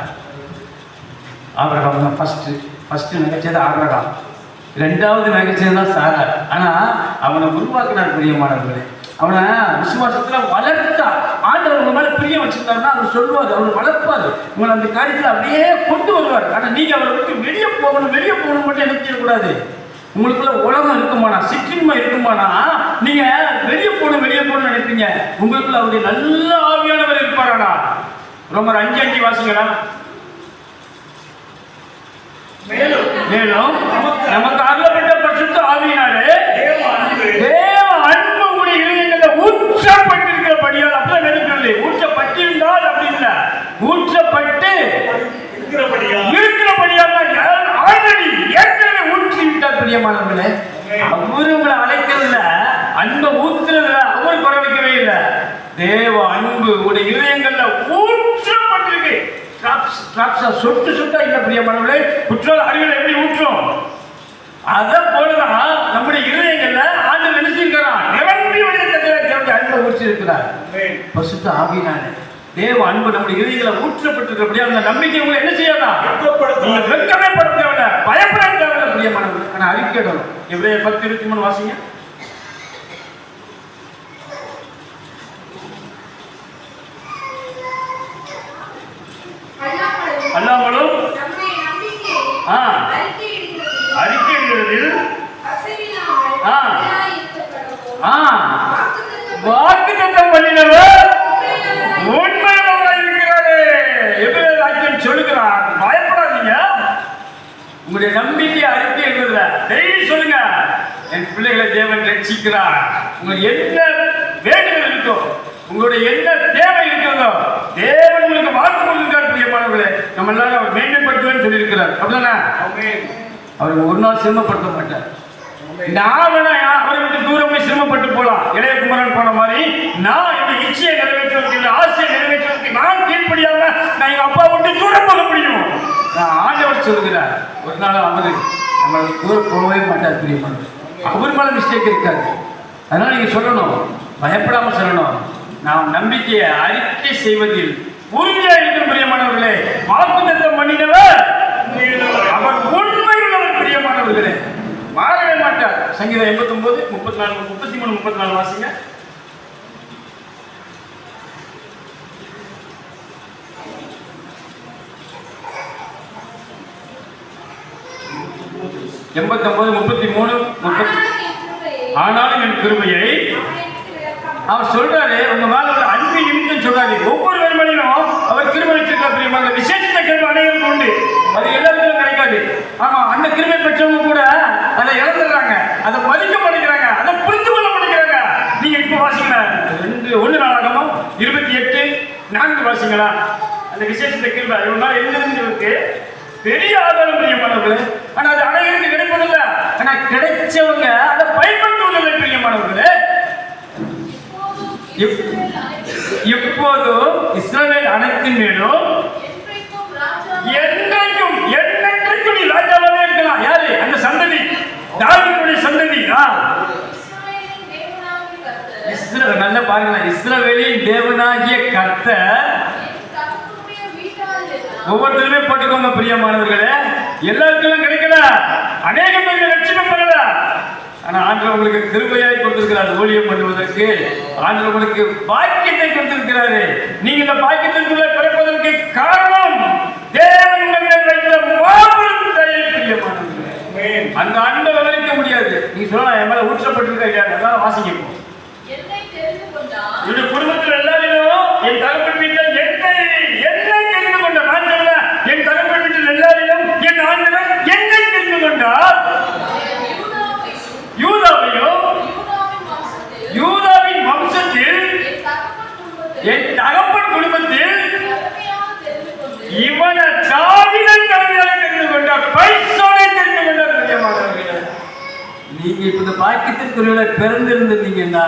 ஆபிரகாம் தான் ஃபர்ஸ்ட் நகைச்சது ஆபிரகாம். ரெண்டாவது நகைச்சது தான் சாராள். ஆனா அவனை உருவாக்கினார். பிரியமானவர்களே, அவனை விசுவாசத்துல வளர்த்தா. ஆண்டவர் உங்க மேல பிரியம் வச்சிருந்தாருன்னா அவர் சொல்லுவார், அவர் வளர்ப்பாரு, உங்களை அந்த காரியத்துல அப்படியே கொண்டு வருவார். ஆனா நீங்க அவரை விட்டு வெளியே போகணும் மட்டும் என்ன செய்யக்கூடாது. உங்களுக்குள்ள உலகம் இருக்குமானா, சிற்றின்மை இருக்குமானா, நீங்க வெளியே போகணும் நினைப்பீங்க. உங்களுக்குள்ள அவருடைய நல்ல ஆவியானவர் இருப்பாரானா? ரோமர் 5:5 வாசிங்களா. மேலும் நமக்கு அருளப்பட்ட பரிசுத்த ஆவியினாலே தேவ அன்பு உடைய இதயங்களில் ஊற்றப்பட்டிருக்கிறபடியால், அப்படியே நெருக்கவில்லை, ஊற்றப்பட்டிருந்தால் அப்படி இல்லை, ஊற்றப்பட்டு இருக்கிறபடியால் ஆல்ரெடி ஏற்கனவே ஊற்றி விட்டார். பிரியமானவர்களே, அவரு உங்களை அழைக்கிறதுல அன்பை ஊற்றுறதுல அவர் குறைவிக்கவே இல்லை. தேவ அன்பு உடைய இதயங்கள்ல ஊற்றப்பட்டிருக்கு. சொட்டு சொட்டா இல்ல. பிரியமானவர்களே, குற்றால அறிவில் எப்படி ஊற்றும்? அதை போலதான் நம்முடைய இதயங்கள்ல ஆண்டவர் நினைச்சிருக்கிறான். நிரம்பி வழிந்த அன்பை ஊற்றி இருக்கிறார். பரிசுத்த ஆவியினாலே தேவ அன்பு நம்முடைய இதயங்களை ஊற்றப்பட்டிருக்கிறபடியா அந்த நம்பிக்கை உங்களை என்ன செய்யலாம்? நீங்க வெட்கமே பட தேவையில்ல, பயப்பட தேவையில்லை. பிரியமானவர்களே, ஆனா அறிக்கையிடணும். எபிரேயர் 10:23 வாசிங்க. அல்லாமலும் அறிக்கையிடுவதில் வாக்குத்தத்தம் பண்ணினவர் உண்மையானவராய் இருக்கிறாரே. எபிரேயர் வாக்கியம் சொல்லுகிறார், பயப்படாதீங்க. உங்களுடைய நம்பிக்கை அறிக்கையிடுவதில்ல டெய்லி சொல்லுங்க, என் பிள்ளைகளை தேவன் ரட்சிக்கிறார். உங்களுக்கு என்ன வேண்டுதல் இருக்கோ, உங்களுடைய என்ன தேவை இருக்கிறதோ தேவன் உங்களுக்கு வாக்கு கொடுக்கிறார். பிரியமானவர்களே, நம்ம எல்லாரும் அவர் மேன்மைப்படுத்துவேன்னு சொல்லியிருக்கிறார். அப்படிதானே? அவர் ஒரு நாள் சிரமப்படுத்த மாட்டார். நான் வேணா அவரை விட்டு தூரம் போய் சிரமப்பட்டு போலாம். இளைய குமரன் போன மாதிரி நான் என்னுடைய இச்சையை நிறைவேற்றுவதற்கு, ஆசையை நிறைவேற்றுவதற்கு நான் கீழ்படியாம நான் எங்க அப்பா விட்டு தூரம் போக முடியும். நான் ஆண்டவர் சொல்லுகிறார், ஒரு நாள் அவரு நம்ம தூரம் போகவே மாட்டார். பிரியமானவர்களே, அவர் மேல மிஸ்டேக் இருக்காது. அதனால நீங்க சொல்லணும், பயப்படாம சொல்லணும், நாம் நம்பிக்கையை அறிக்கை செய்வதில் உறுதியா இருக்கிற. பிரியமானவர்களே, வாக்குத்தத்தம் பண்ணினவர் அவர் உண்மையுள்ளவர். பிரியமானவர்களே, மாறவே மாட்டார். சங்கீதம் 89:34 வாசிங்க. ஆனாலும் என் கிருபையை அவர் சொல்றாரு, உங்க மேல ஒரு அன்பை நிமித்தம் சொல்றாரு. ஒவ்வொரு வேறுமனையும் அவர் கிருபை வச்சிருக்கார். பிரியமான விசேஷத்தை கிருபை அனைவருக்கு உண்டு, அது எல்லாருக்கும் கிடைக்காது. ஆமா, அந்த கிருபை பெற்றவங்க கூட அதை இழந்துடுறாங்க, அதை மதிக்க மாட்டேங்கிறாங்க, அதை புரிந்து கொள்ள மாட்டேங்கிறாங்க. நீங்க இப்ப வாசிங்களா 1 நாளாகமம் 28:4 வாசிங்களா. அந்த விசேஷத்தை கிருபை இவங்க எழுந்திருக்கு பெரிய ஆதாரம். பிரியமானவர்களே, ஆனா அது அனைவருக்கு கிடைப்பதில்லை. ஆனா கிடைச்சவங்க அதை பயன்படுத்துவதில்லை. பிரியமானவர்களே, இப்போதும் இஸ்ரவேல் அனைத்தின் மேலும் என்றைக்கும் நீ ராஜாவாகவே இருக்கலாம். யாரு? அந்த சந்ததி, தாவீதுடைய சந்ததி. நல்ல பாருங்க, இஸ்ரவேலின் தேவனாகிய கர்த்தர். ஒவ்வொருத்தருமே போட்டுக்கோங்க. பிரியமானவர்களே, எல்லாருக்கும் கிடைக்கல, அநேக பேர் ரட்சிக்கப்படல. ஆனா ஆண்டவர் உங்களுக்கு கிருபையாய் கொடுத்திருக்கிறார் ஊழியம் பண்ணுவதற்கு. ஆண்டவர் உங்களுக்கு பாக்கியத்தை கொடுத்திருக்கிறாரு. நீங்க இந்த பாக்கியத்திற்குள்ள பிறப்பதற்கு காரணம் தேவன் உங்களிடம் வைத்த மாபெரும் தயை. பிரியமானவர்களே, அந்த அன்பை விவரிக்க முடியாது. நீங்க சொல்லலாம் என் மேல ஊற்றப்பட்டிருக்க இல்லையா, அதெல்லாம் வாசிக்கணும். என்னை தெரிந்து கொண்டான். என்னுடைய குடும்பத்தில் எல்லாரையும் என் தகப்பன் வீட்டில் என்னை தெரிந்து கொண்டார். நான் சொல்ல என் தகப்பன் வீட்டில் எல்லாரையும் என் ஆண்டவர் என்னை தெரிந்து கொண்டார். யூதாவின் வம்சத்தில் என் தகப்பன் குடும்பத்தில் இவனை தாவீதை தலைமையாக தெரிந்து கொண்டார். பைசோனை தெரிந்து கொண்டார். பிரியமானவர்களே, நீங்க இப்ப இந்த பாக்கியத்திற்குள்ள பிறந்திருந்தீங்கன்னா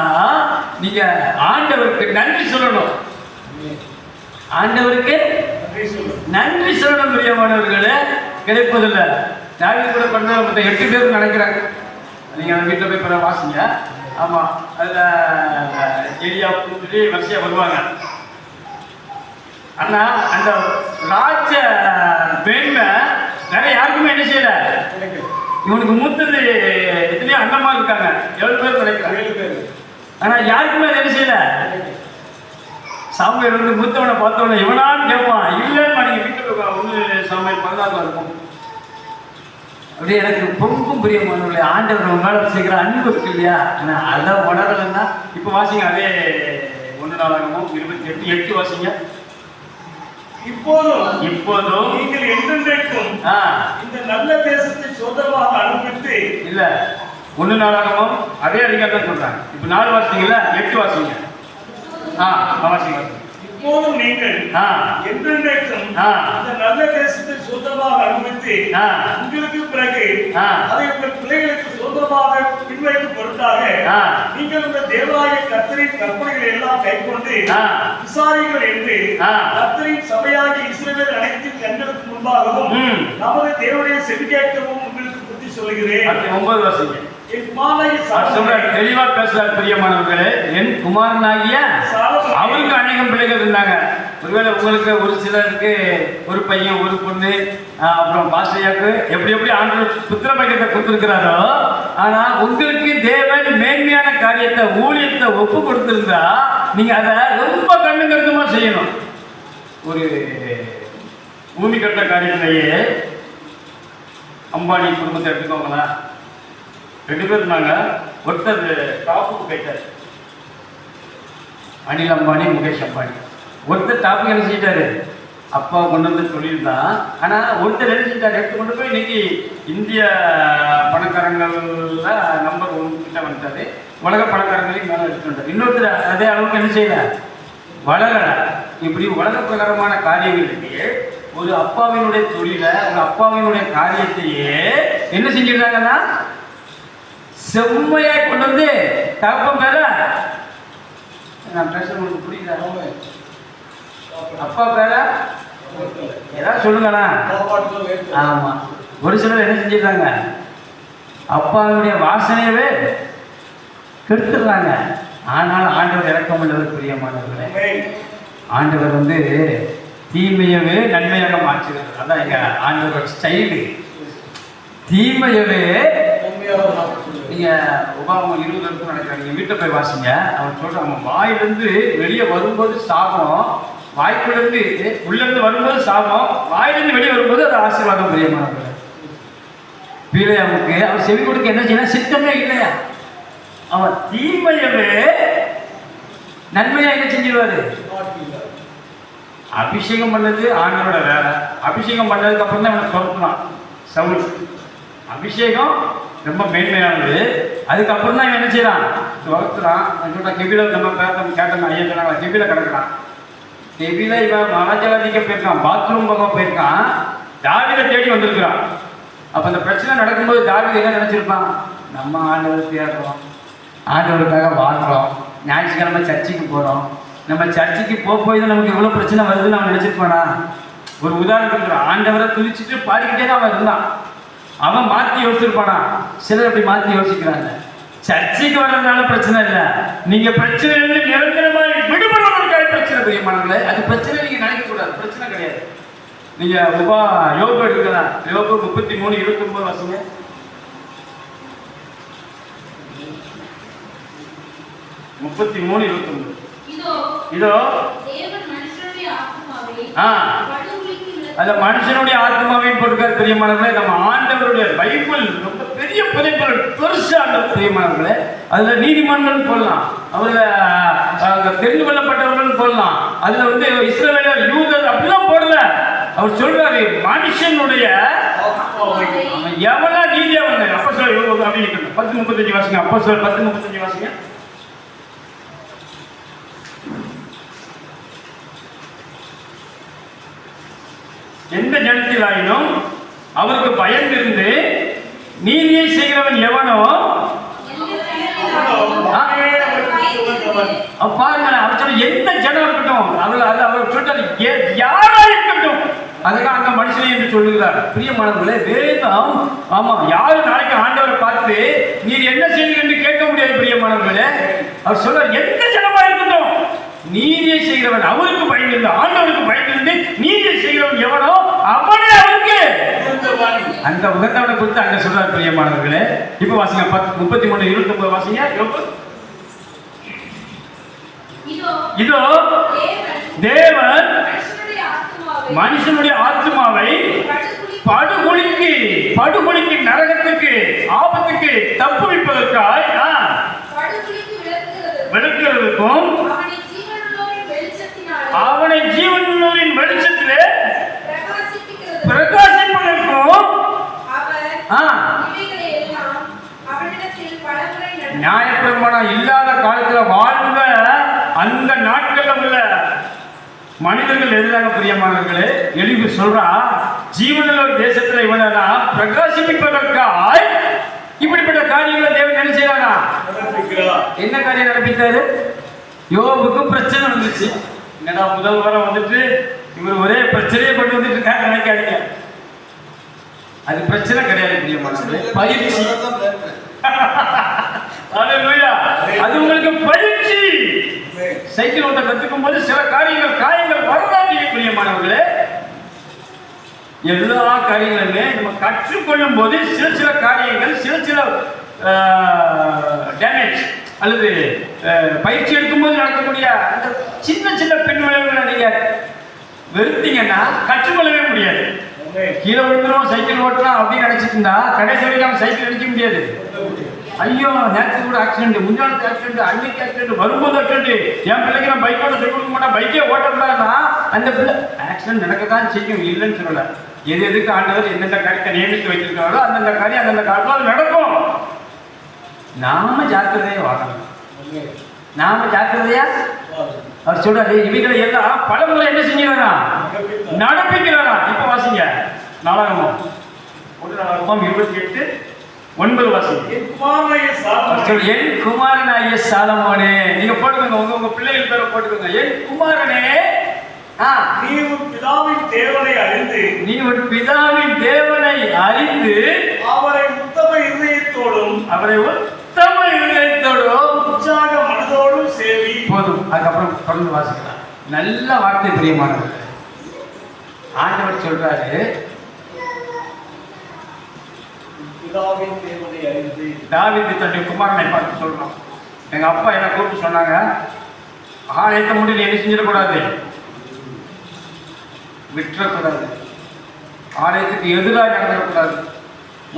நீங்க ஆண்டவருக்கு நன்றி சொல்லணும். ஆண்டவருக்கு நன்றி சொல்லணும். பிரியமானவர்களே, கிடைப்பதில்லை. தாவீது கூட பண்ண 8 பேர் நினைக்கிறாங்க. நீங்க அந்த வீட்டில் போய் பிற வாசிங்க. ஆமா, அதுல எலியா கூப்பிட்டு வரிசையா வருவாங்க. ஆனா அந்த ராஜ பெண்மை நிறைய யாருக்குமே என்ன செய்யல. இவனுக்கு மூத்தது எத்தனையோ அண்ணமா இருக்காங்க, 7 பேர் நினைக்கிறாங்க. ஆனா யாருக்குமே அது என்ன செய்யல. சாமுவேல் வந்து மூத்தவனை பார்த்தவன இவனான்னு கேட்பான். இல்லைன்னு நீங்க வீட்டுக்கு 1 சாமுவேல் 16 இருக்கும். அப்படியே எனக்கு பொங்கும் பிரியமானவர்களே, ஆண்டவர் மேல செய்கிற அன்பு இருக்கு இல்லையா, அதை உணரலன்னா இப்ப வாசிங்க. அதே 1 நாளாகமும் 28 வாசிங்க. இப்போதும் நீங்கள் என்றென்றைக்கும் இந்த நல்ல தேசத்தை சொந்தமாக அனுப்பித்து இல்ல 1 நாளாகமும் அதே அதிகாரம் சொல்றாங்க. இப்ப 4 வாசிங்களா, 8 வாசிங்க. வாசிங்க. இப்போதும் நீங்கள் என்றென்றைக்கும் இந்த நல்ல தேசத்தை சொந்தமாக அனுமதித்து உங்களுக்கு பிறகு அதை உங்கள் பிள்ளைகளுக்கு சொந்தமாக பின்வைக்கும் பொருட்டாக நீங்கள் உங்கள் தேவனாகிய கர்த்தரின் கற்பனைகளை எல்லாம் கைக்கொண்டு விசாரிகள் என்று கர்த்தரின் சபையாகிய இஸ்ரவேல் அனைத்தின் கண்களுக்கு முன்பாகவும் நமது தேவனுடைய செவி கேட்கவும் உங்களுக்கு புத்தி சொல்கிறேன். 9 வாசிங்க. தெளிவா பேசுறார். பிரியமானவர்களே, என் குமாரனாகிய அவருக்கு அநேகம் பிள்ளைகள் இருந்தாங்க. ஒருவேளை உங்களுக்கு ஒரு சிலருக்கு ஒரு பையன் ஒரு பொண்ணு, அப்புறம் பாஸ்டையாக்கு எப்படி ஆண்டவர் புத்திர பையத்தை கொடுத்திருக்கிறாரோ, ஆனா உங்களுக்கு தேவன் மேன்மையான காரியத்தை ஊழியத்தை ஒப்பு கொடுத்திருந்தா நீங்க அதை ரொம்ப கண்ணுங்கருத்துமா செய்யணும். ஒரு பூமி கட்ட காரியத்திலேயே அம்பானி குடும்பத்தை எடுத்துக்கோங்களா, 2 பேர் இருந்தாங்க. ஒருத்தர் டாப்புக்கு போயிட்டார், அனில் அம்பானி முகேஷ் அம்பானி. ஒருத்தர் டாப்புக்கு என்ன செஞ்சிட்டாரு, அப்பா கொண்டு வந்து சொல்லியிருந்தான். ஆனால் ஒருத்தர் என்ன செஞ்சார், எடுத்து கொண்டு போய் இன்னைக்கு இந்திய பணக்காரங்கள்ல நம்பர் 1 கிட்ட வந்துட்டாரு. உலக பணக்காரங்களையும் மேலே எடுத்து வந்தார். இன்னொருத்தர் அதே அளவுக்கு என்ன செய்யல, வளரல. இப்படி உலக பிரகாரமான காரியங்களுக்கு ஒரு அப்பாவினுடைய தொழிலை, ஒரு அப்பாவினுடைய காரியத்தையே என்ன செஞ்சிருந்தாங்கன்னா செம்மையா கொண்டு வந்து தகப்பன் பேர, நான் பேச உங்களுக்கு புரியுதா, அப்பா பேர ஏதாவது சொல்லுங்களா. ஆமா, ஒரு சிலர் என்ன செஞ்சிருக்காங்க, அப்பாவுடைய வாசனையவே கெடுத்துடுறாங்க. ஆனால் ஆண்டவர் இறக்கம் உள்ளவர். பிரியமானவர்களே, ஆண்டவர் வந்து தீமையவே நன்மையாக மாற்றுகிறார். அதான் எங்க ஆண்டவரோட ஸ்டைலு. தீமையவே நீங்க உபாகமம் 20 வரைக்கும் நினைக்கிறாங்க. நீங்க வீட்டை போய் வாசிங்க. அவன் சொல்றான், அவன் வாயிலிருந்து வெளியே வரும்போது சாபம், வாய்க்குள்ளேருந்து உள்ளிருந்து வரும்போது சாபம், வாயிலிருந்து வெளியே வரும்போது அது ஆசீர்வாதம். பிரியமானவர்களே, பிள்ளையாவுக்கு அவர் செவி கொடுக்க என்ன செய்யணும், சித்தமே இல்லையா. அவன் தீமையவே நன்மையா என்ன செஞ்சிருவாரு. அபிஷேகம் பண்ணது ஆண்டவரோட வேலை. அபிஷேகம் பண்ணதுக்கு அப்புறம் தான் அவனை துரத்துனான் சவுல். அபிஷேகம் ரொம்ப மேன்மையானது. அதுக்கப்புறம் தான் இவன் என்ன செய்யறான், துரத்துறான். சொல்றான், கெபில நம்ம கேட்டோம், ஐயா சொன்னாங்க, கெபில கிடக்குறான். கெபில இவன் மகாஜாதிக்க போயிருக்கான், பாத்ரூம் பக்கம் போயிருக்கான், தாவீதை தேடி வந்திருக்கிறான். அப்ப அந்த பிரச்சனை நடக்கும்போது தாவீது என்ன நினைச்சிருப்பான், நம்ம ஆண்டவர் தேடுறோம், ஆண்டவருக்காக வாழ்றோம், ஞாயிற்றுக்கிழமை சர்ச்சைக்கு போறோம், நம்ம சர்ச்சைக்கு போய் தான் நமக்கு எவ்வளவு பிரச்சனை வருதுன்னு அவன் நினைச்சிருப்பானா. ஒரு உதாரணத்துக்கு ஆண்டவரை துதிச்சுட்டு பாடிக்கிட்டே தான் அவன் இருந்தான். அவன் மாற்றி யோசிச்சிருப்பானா. சிலர் அப்படி மாற்றி யோசிக்கிறாங்க. சர்ச்சைக்கு வர்றதுனால பிரச்சனை இல்லை, நீங்க பிரச்சனையிலிருந்து நிரந்தரமாக விடுபடுவதற்காக பிரச்சனை. பிரியமானவர்களே, அது பிரச்சனை நீங்க நினைக்க கூடாது, பிரச்சனை கிடையாது. நீங்க யோபு எடுக்கலாம். யோபு 33:29 வருஷங்க. 33 29. இதோ இதோ தேவன் மனுஷனுடைய ஆத்மாவை படுகுழிக்கு அந்த மனுஷனுடைய ஆத்மாவையும் போட்டுக்கார் பிரியமானவர்களே. நம்ம ஆண்டவருடைய பைபிள் ரொம்ப பெரிய படைப்புகள், பெருசு ஆண்டவர் பிரியமானவர்களே. அதுல நீதிமான்கள் போடலாம், அவர்ல தெரிந்து கொள்ளப்பட்டவர்கள் போடலாம், அதுல வந்து இஸ்ரவேலர் யூதர் அப்படிலாம் போடல. அவர் சொல்றாரு மனுஷனுடைய எவ்வளவு நீதியா வந்தாரு. அப்போஸ்தலர் அப்படின்னு 10:35 வாசிங்க. அப்போஸ்தலர் 10:35 வாசிங்க. எந்த ஜனத்திலாயினும் அவருக்கு பயந்திருந்து நீதியை செய்கிறவன் எவனோ பாருங்க, அவர் சொல்ல எந்த ஜனம் இருக்கட்டும், அவர் சொல்றாரு யாரா இருக்கட்டும், அதுக்காக அந்த மனுஷனை என்று சொல்லுகிறார். பிரியமானவர்களே, வேதம் ஆமா யாரும் நாளைக்கு ஆண்டவரை பார்த்து நீர் என்ன செய்வீங்க என்று கேட்க முடியாது. பிரியமானவர்களே, அவர் சொல்றார் எந்த ஜனமா இருக்கட்டும் நீதியை செய்கிறவன் அவருக்கு பயந்திருந்து, ஆண்டவருக்கு பயந்திருந்து நீதியை செய்கிறவன் எவனோ அவனே அவருக்கு அந்த உகந்தவனை குறித்து அங்க சொல்றார். பிரியமானவர்களே, இப்ப வாசிங்க 33 29 வாசிங்க. இதோ தேவன் மனுஷனுடைய ஆத்மாவை படுகொலிக்கு நரகத்துக்கு ஆபத்துக்கு தப்புவிப்பதற்காய் விளக்குகிறதுக்கும் அவனை ஜீவனுள்ளோரின் வெளிச்சத்திலே பிரகாசிப்பதற்கும் நியாயப்பிரமாணம் இல்லாத காலத்துல வாழ்ந்த அந்த நாட்கள்ல உள்ள மனிதர்கள் எதிராக பிரியமானவர்களே எழுதி சொல்றா, ஜீவனுள்ள ஒரு தேசத்துல இவனா பிரகாசிப்பதற்காய் இப்படிப்பட்ட காரியங்களை தேவன் என்ன செய்யறாரா? என்ன காரியம் நடப்பித்தாரு? யோபுக்கு பிரச்சனை வந்துச்சு. என்னடா முதல் வாரம் வந்துட்டு இவர் ஒரே பிரச்சனையை கொண்டு வந்துட்டு இருக்காங்க நினைக்காதீங்க. அது பிரச்சனை கிடையாது பிரியமானவர்களே, பயிற்சி. அது உங்களுக்கு பயிற்சி. சைக்கிள் ஓட்ட கத்துக்கும் போது சில காயங்கள் வரதான் பிரியமானவர்களே. எல்லா காரியங்களுமே நம்ம கற்றுக்கொள்ளும் போது சில காரியங்கள் சில டேமேஜ் அல்லது பயிற்சி எடுக்கும்போது நடக்கக்கூடிய அந்த சின்ன பின் விளைவுகளை நீங்க வெறுத்தீங்கன்னா கற்றுக்கொள்ளவே முடியாது. கீழே விழுந்துரும் சைக்கிள் ஓட்டலாம் அப்படின்னு நினைச்சிட்டு இருந்தா கடைசி வரைக்கும் சைக்கிள் அடிக்க முடியாது. ஐயோ நேற்று கூட ஆக்சிடென்ட், முன்னாடி ஆக்சிடென்ட், அன்னைக்கு ஆக்சிடென்ட், வரும்போது ஆக்சிடென்ட். என் பிள்ளைக்கு நான் பைக்கோட சொல்லி கொடுக்க மாட்டேன், பைக்கே ஓட்டக்கூடாதுன்னா அந்த பிள்ளை ஆக்சிடென்ட் நடக்கத்தான் செய்யும், இல்லைன்னு சொல்லல. எதுக்கு ஆண்டவர் எந்தெந்த காரியத்தை நியமித்து வைத்திருக்கிறாரோ அந்தந்த காரியம் அந்தந்த காலத்தில் நடக்கும். நாம ஜாக்கிரதையா வாழணும். நாம ஜாக்கிரதையா அவர் சொல்றாரு இவைகளை எல்லாம் பலமுறை என்ன செஞ்சாரா? நடப்பிக்கிறாரா? இப்ப வாசிங்க நாளாகமம் 28:9 வாசிங்க. என் குமாரனாகிய சாலமோனே, நீங்க போட்டுக்கோங்க, உங்க பிள்ளைகள் பேரை போட்டுக்கோங்க. என் குமாரனே, நீ உன் பிதாவின் தேவனை அறிந்து அவரை உத்தம இதயத்தோடும் உற்சாக மனதோடும் சேவி. போதும், அதுக்கப்புறம் தொடர்ந்து வாசிக்கலாம். நல்ல வார்த்தை பிரியமானவர். ஆண்டவர் சொல்றாரு தாவீது தன்னுடைய குமாரனை பார்த்து சொல்றான், எங்க அப்பா என்ன கூப்பிட்டு சொன்னாங்க, ஆலயத்தை முடிவு என்ன செஞ்சிடக்கூடாது, விட்டுறக்கூடாது, ஆலயத்துக்கு எதிராக நடந்துடக்கூடாது,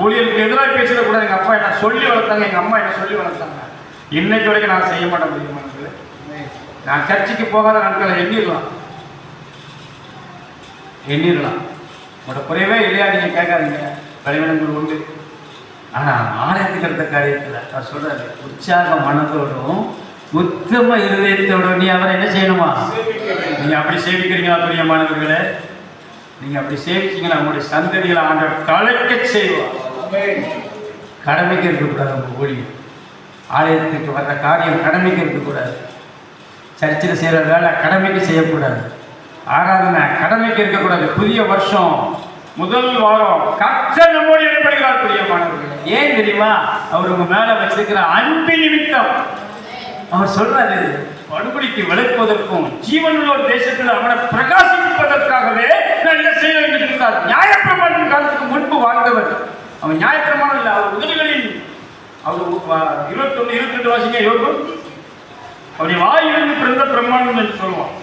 ஊழியருக்கு எதிராக பேசிடக்கூடாது. எங்க அப்பா என்ன சொல்லி வளர்த்தாங்க, எங்க அம்மா என்ன சொல்லி வளர்த்தாங்க. இன்னைக்கு வரைக்கும் நான் செய்ய மாட்டேன் முடியுமானது. நான் சர்ச்சுக்கு போகாத நாட்களை எண்ணிடலாம். உங்களோட குறைவே இல்லையா நீங்க கேட்காதீங்க, பலவீனங்கள் உண்டு. ஆனா ஆலயத்துக்கு எடுத்த காரியத்துல அவர் சொல்றாரு, உற்சாக மனதோடும் உத்தம இருதயத்தோடும் நீ அவரை என்ன செய்யணுமா? நீங்க அப்படி சேவிக்கிறீங்களா பிரியமானவர்களே? நீங்க அப்படி சேவிச்சீங்கன்னா உங்களுடைய சந்ததிகளை ஆண்டவர் கலைக்க செய்வார். கடமைக்கு இருக்கக்கூடாது. உங்க ஊழியம் ஆலயத்துக்கு வர்ற காரியம் கடமைக்கு இருக்கக்கூடாது. சர்ச்சில் செய்கிற வேலை கடமைக்கு செய்யக்கூடாது. ஆராதனை கடமைக்கு இருக்கக்கூடாது. புதிய வருஷம் முதல் வாரம் கர்த்தர் நம்மோடு இடைப்படுகிறார் பிரியமானவர்களே. ஏன் தெரியுமா? அவர் உங்க மேல வச்சிருக்கிற அன்பு நிமித்தம். அவர் சொல்றாரு, படுகொலிக்கு விளக்குவதற்கும் ஜீவனுள்ள ஒரு தேசத்தில் அவனை பிரகாசிப்பதற்காகவே நான் என்ன செய்ய வேண்டும் என்றார். நியாயப்பிரமாணத்தின் காலத்துக்கு முன்பு வாழ்ந்தவர். அவன் நியாயப்பிரமாணம் இல்லை, அவர் உதவிகளின் அவர் 21-22 வாசிங்க. யோகம் அவருடைய வாயிலிருந்து பிறந்த பிரம்மாண்டம் என்று சொல்லுவான்.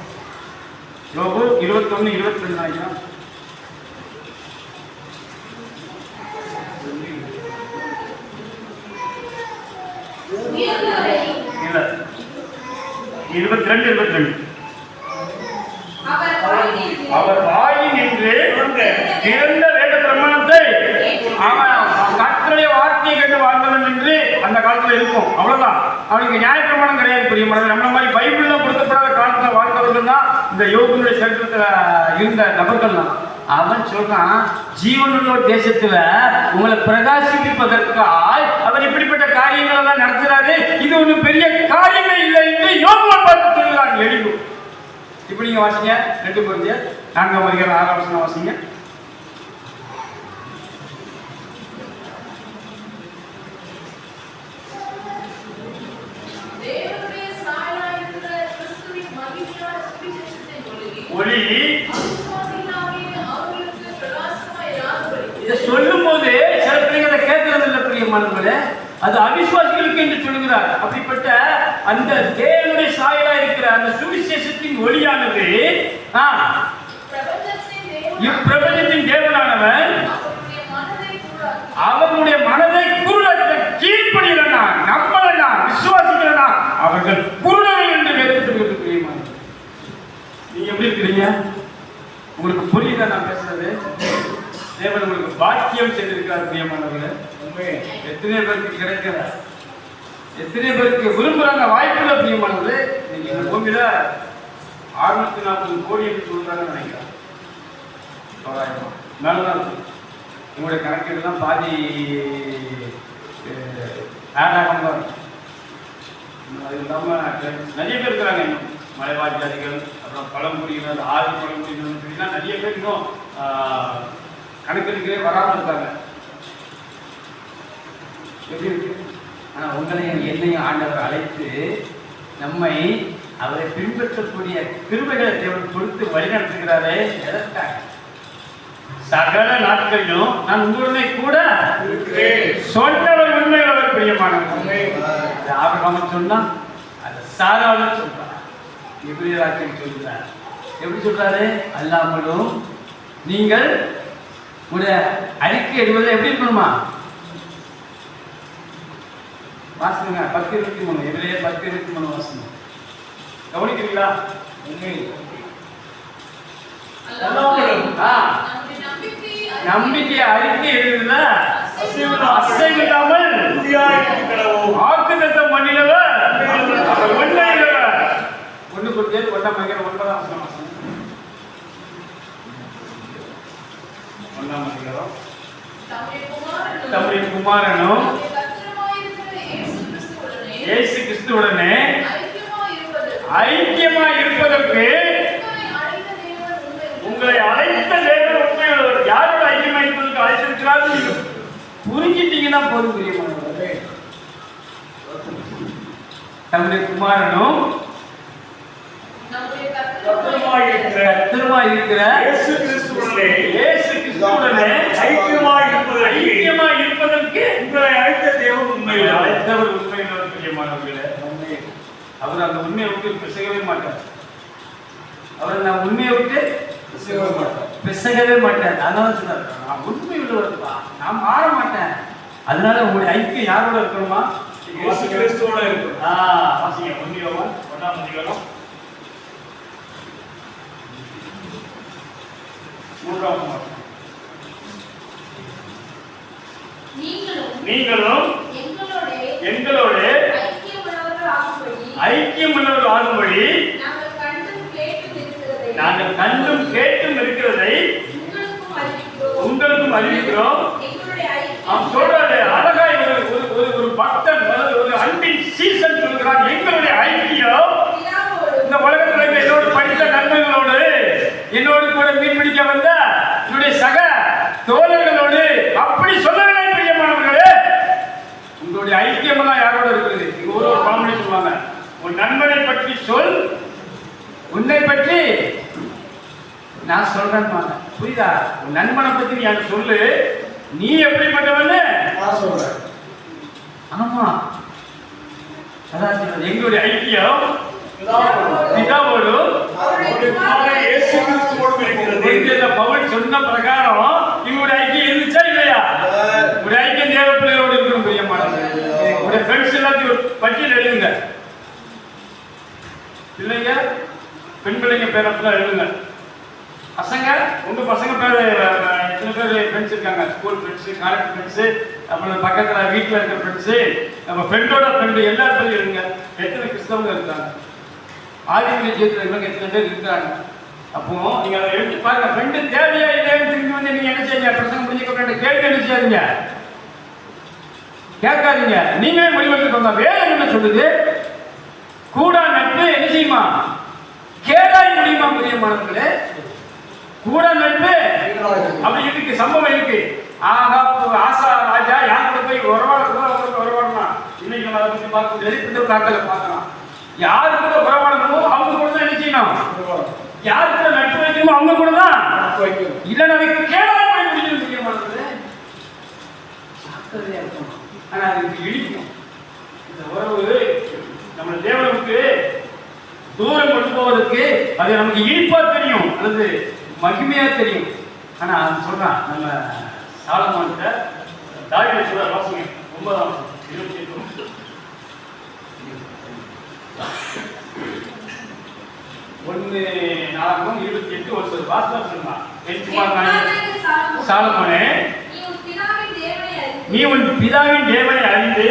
யோபு 21:22 நினைக்கிறேன். இல்ல 22. அவர் வாயினின்று பிறந்த வேத பிரமாணத்தை அவன் கர்த்தருடைய வார்த்தையை கேட்டு வாழ்ந்தவன் என்று அந்த காலத்துல இருக்கும். அவ்வளவுதான். அவனுக்கு நியாய பிரமாணம் கிடையாது. பிரியமானவர்களே, நம்மள மாதிரி பைபிள்ல கொடுக்கப்படாத காலத்துல வாழ்ந்தவர்கள் தான் இந்த யோபுடைய சரித்திரத்துல இருந்த நபர்கள் தான். அவன் சொல்றான், ஜீவனுள்ள தேசத்துல உங்களை பிரகாசிப்பதற்காக அவர் இப்படிப்பட்ட காரியங்கள் எல்லாம் நடத்துறாரு. இது ஒண்ணு பெரிய காரியமே இல்லை என்று யோபுவை பார்த்து சொல்கிறான். எளிவு. இப்ப நீங்க வாசிங்க 2 Corinthians 4:6 வாசிங்க. ஒளி இதை சொல்லும் போது சில பிள்ளைங்களை கேட்கறது இல்லை. பிரியமானவர்களே, அது அவிசுவாசிகளுக்கு என்று சொல்லுகிறார். அப்படிப்பட்ட அந்த தேவனுடைய சாயலா இருக்கிற அந்த சுவிசேஷத்தின் ஒளியானது இப்பிரபஞ்சத்தின் தேவனானவன் அவர்களுடைய மனதை குருடற்ற கீழ்ப்படியலனா, நம்பலனா, விசுவாசிக்கலனா அவர்கள் குருடர்கள் என்று வேதத்தில் பிரியமானவர்கள். நீங்க எப்படி இருக்கிறீங்க? உங்களுக்கு புரியுதா நான் பேசுறது? தேவன் உங்களுக்கு பாக்கியம் செய்திருக்கிறார். பிரியமானவர்களே, எத்தனை பேருக்கு கிடைக்கிற, எத்தனை பேருக்கு விரும்புறாங்க வாய்ப்புள்ள பிரியமானவர்களே. இன்னைக்கு இந்த பூமியில 640 கோடி என்று சொல்றாங்கன்னு நினைக்கிறேன். மேலதான் உங்களுடைய கணக்கெல்லாம் பாதி ஆடாகம் தான். அது இல்லாம நிறைய பேர் இருக்கிறாங்க. இன்னும் மலைவாழ் ஜாதிகள், அப்புறம் பழங்குடியினர், ஆறு பழங்குடியினர், நிறைய பேர் இன்னும் கணக்கெடுக்கவே வராமல் இருக்காங்க. எப்படி இருக்கு? ஆனால் உங்களையும் என்னையும் ஆண்டவர் அழைத்து நம்மை அவரை பின்பற்றக்கூடிய கிருபைகளை தேவன் கொடுத்து வழிநடத்துகிறாரே. எதற்காக? சகல நாட்களிலும் நான் உங்களுடைய கூட சொன்னவர் உண்மையுள்ளவர். பிரியமானவர், ஆபிரகாம் சொன்னா அதை சாராலும் சொல்றார். எபிரேயராக்கியம் சொல்றார். எப்படி சொல்றாரு? அல்லாமலும் நீங்கள் உடைய அறிக்கை எடுவதை எப்படி இருக்கணுமா? வாசிங்க 10:23. எபிரேயர் 10:23 வாசிங்க. கவனிக்கிறீங்களா? நம்பிக்கை அறிக்கை எழுதுல அசைவில்லாமல் வாக்குத்தத்தம் பண்ணினவர் அவர் உண்மையுள்ளவர். 1 Corinthians 1:9 தம்முடைய குமாரனும் இயேசு கிறிஸ்துவுடனே ஐக்கியமாய் இருப்பதற்கு உங்களை அழைத்த தேவன் உண்மையுள்ளவர். யாரோட ஐக்கியமாய் இருப்பதற்கு அழைத்திருக்கிறார் நீங்க புரிஞ்சிட்டீங்கன்னா போதும். பிரியமானவர்களே, தம்முடைய குமாரனும் கர்த்தருமாய் இருக்கிற இயேசு கிறிஸ்துவுடனே ஐக்கியமாய் இருப்பதற்கு உங்களை அழைத்த தேவன் உண்மையுள்ளவர். அழைத்தவர் உண்மையுள்ளவர். பிரியமானவர்களே, அவர் அந்த உண்மையை விட்டு பிசகவே மாட்டார். அவர் நான் உண்மையை விட்டு பிசகவே மாட்டார். அதனால சொன்னார், நான் உண்மை உள்ளவர்ப்பா, நான் மாற மாட்டேன். அதனால உங்களுடைய ஐக்கியம் யாரோட இருக்கணுமா? இயேசு கிறிஸ்துவோட இருக்கணும். வாசிங்க 1 யோவான் 1:3 நீங்களும் எங்களோட ஐக்கியம் உள்ளவர் ஆகும்படி நாங்கள் கண்டும் கேட்டும் இருக்கிறதை உங்களுக்கும் அறிவிக்கிறோம். சொல்றாரு அழகாய் ஒரு பக்தன், ஒரு அன்பின் சீசன் சொல்கிறான். எங்களுடைய ஐக்கியம் இந்த உலகத்தில் என்னோடு படித்த நண்பர்களோடு, என்னோடு கூட மீன் பிடிக்க வந்த என்னுடைய சக தோழர்களோடு அப்படி சொல்லவில்லை. பிரியமானவர்களே, உங்களுடைய ஐக்கியம் எல்லாம் யாரோட இருக்குது? ஒரு பழமொழி சொல்லுவாங்க, உன் நண்பனை பற்றி சொல், உன்னை பற்றி நான் சொல்றேன். புரியுதா? உன் நண்பனை பத்தி நீ எனக்கு சொல்லு, நீ எப்படிப்பட்டவன்னு நான் சொல்றேன். ஆமா, அதான் எங்களுடைய ஐக்கியம் பிதாவோடும் அவருடைய குமாரன் இயேசு கிறிஸ்துவோடும் இருக்கிறது. இந்த பவுல் சொன்ன பிரகாரம் இவருடைய ஐக்கியம் இருந்துச்சா இல்லையா? உடைய ஐக்கியம் தேவ பிள்ளையோடு இருக்கணும். பிரியமானவர்களே, உடைய ஃப்ரெண்ட்ஸ் எல்லாத்தையும் ஒரு பட்டியல் எழுதுங்க. இல்லைங்க, பெண் பிள்ளைங்க பேரெல்லாம் எழுதுங்க. பசங்க, உங்க பசங்க பேர் எத்தனை பேர் ஃப்ரெண்ட்ஸ் இருக்காங்க? ஸ்கூல் ஃப்ரெண்ட்ஸு, காலேஜ் ஃப்ரெண்ட்ஸு, அப்புறம் பக்கத்தில் வீட்டில் இருக்கிற ஃப்ரெண்ட்ஸு, நம்ம ஃப்ரெண்டோட ஃப்ரெண்டு எல்லா பேரும் இருங்க. எத்தனை கிறிஸ்தவங்க இருக்காங்க? ஆதிமொழி ஜீவிதத்தில் இருக்கிறவங்க எத்தனை பேர் இருக்கிறாங்க? அப்போ நீங்க அதை எடுத்து பாருங்க. ஃப்ரெண்டு தேவையா இல்லைன்னு திரும்பி வந்து நீங்க என்ன செய்யுங்க? பிரசங்கம் முடிஞ்சுக்க ஃப்ரெண்டு கேள்வி என்ன செய்யாதீங்க, கேட்காதீங்க. நீங்களே முடிவெடுத்துக்கோங்க. வேதம் என்ன சொல்லுது? கூடா நட்பு என்ன செய்யுமா? கேடாய் முடியுமா? பிரியமானவர்களே, கூட நட்பு அப்படி இருக்கு, சம்பவம் இருக்கு. ஆசா ராஜா யார் கூட போய் உறவாடணும்னா இன்னைக்கு நம்ம அதை பத்தி பார்க்க முடியாது. இந்த காலத்துல பார்க்கலாம். யாரு கூட உறவாடணுமோ அவங்க கூட தான் என்ன செய்யணும்? யாரு கூட நட்பு வைக்கணுமோ அவங்க கூட தான் இல்லைன்னா கேடாய் முடியும். பிரியமானவர்களே, சாக்கிரதையா இருக்கணும். ஆனா அதுக்கு இடிக்கும். இந்த உறவு நம்ம தேவனுக்கு தூரம் கொண்டு போவதற்கு அது நமக்கு இனிப்பா தெரியும் அல்லது மகிமையா தெரியும். ஆனா அது சொல்றான் நம்ம சாலமோன்கிட்ட தாவீது சொல்ற வாசிங்க 9ஆம் 28 1:4-28 ஒரு வாசகம் சொன்னான். சாலமோனே, நீ உன் பிதாவின் தேவனை அறிந்து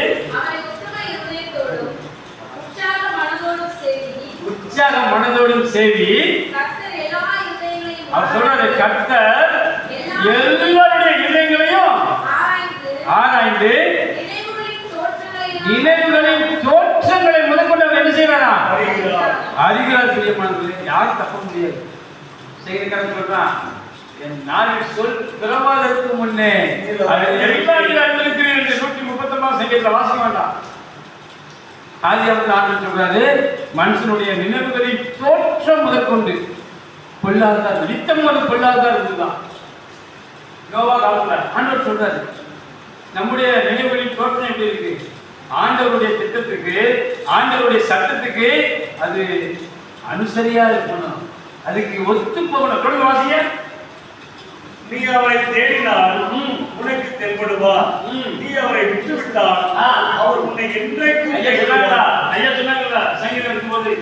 உற்சாக மனதோடும் சேவி. அவர் சொல்றாரு, கர்த்தர் எல்லாருடைய இதயங்களையும் ஆராய்ந்து நினைவுகளின் தோற்றங்களை முதற்கொண்டு அவர் என்ன செய்யறாரா? அறிகிறார். பிரியமானவர்களே, யாரும் தப்ப முடியாது. செய்திருக்காரு சொல்றான், என் நாளில் சொல் பிறவாதற்கு முன்னே அது எல்லாரும் அறிந்திருக்கிறேன் என்று 139 சங்கீதத்தில் வாசிக்க வேண்டாம். ஆதியாகமத்தில் ஆண்டவர் சொல்றாரு, மனுஷனுடைய நினைவுகளின் தோற்றம் முதற்கொண்டு பொல்லாததா நித்தம் ஒரு பொல்லாததா இருந்துதான். நோவா காலத்துல ஆண்டவர் சொல்றாரு, நம்முடைய நினைவுகளின் தோற்றம் எப்படி இருக்கு? ஆண்டவருடைய திட்டத்துக்கு, ஆண்டவருடைய சட்டத்துக்கு அது அனுசரியா இருக்கணும், அதுக்கு ஒத்து போகணும். தொடர்ந்து வாசிங்க. நீ அவரை தேடினால் உனக்கு தென்படுவார். நீ அவரை விட்டுவிட்டால் அவர் உன்னை என்றைக்கும் ஐயா சொன்னாங்களா சங்கீதம் இருக்கும்போது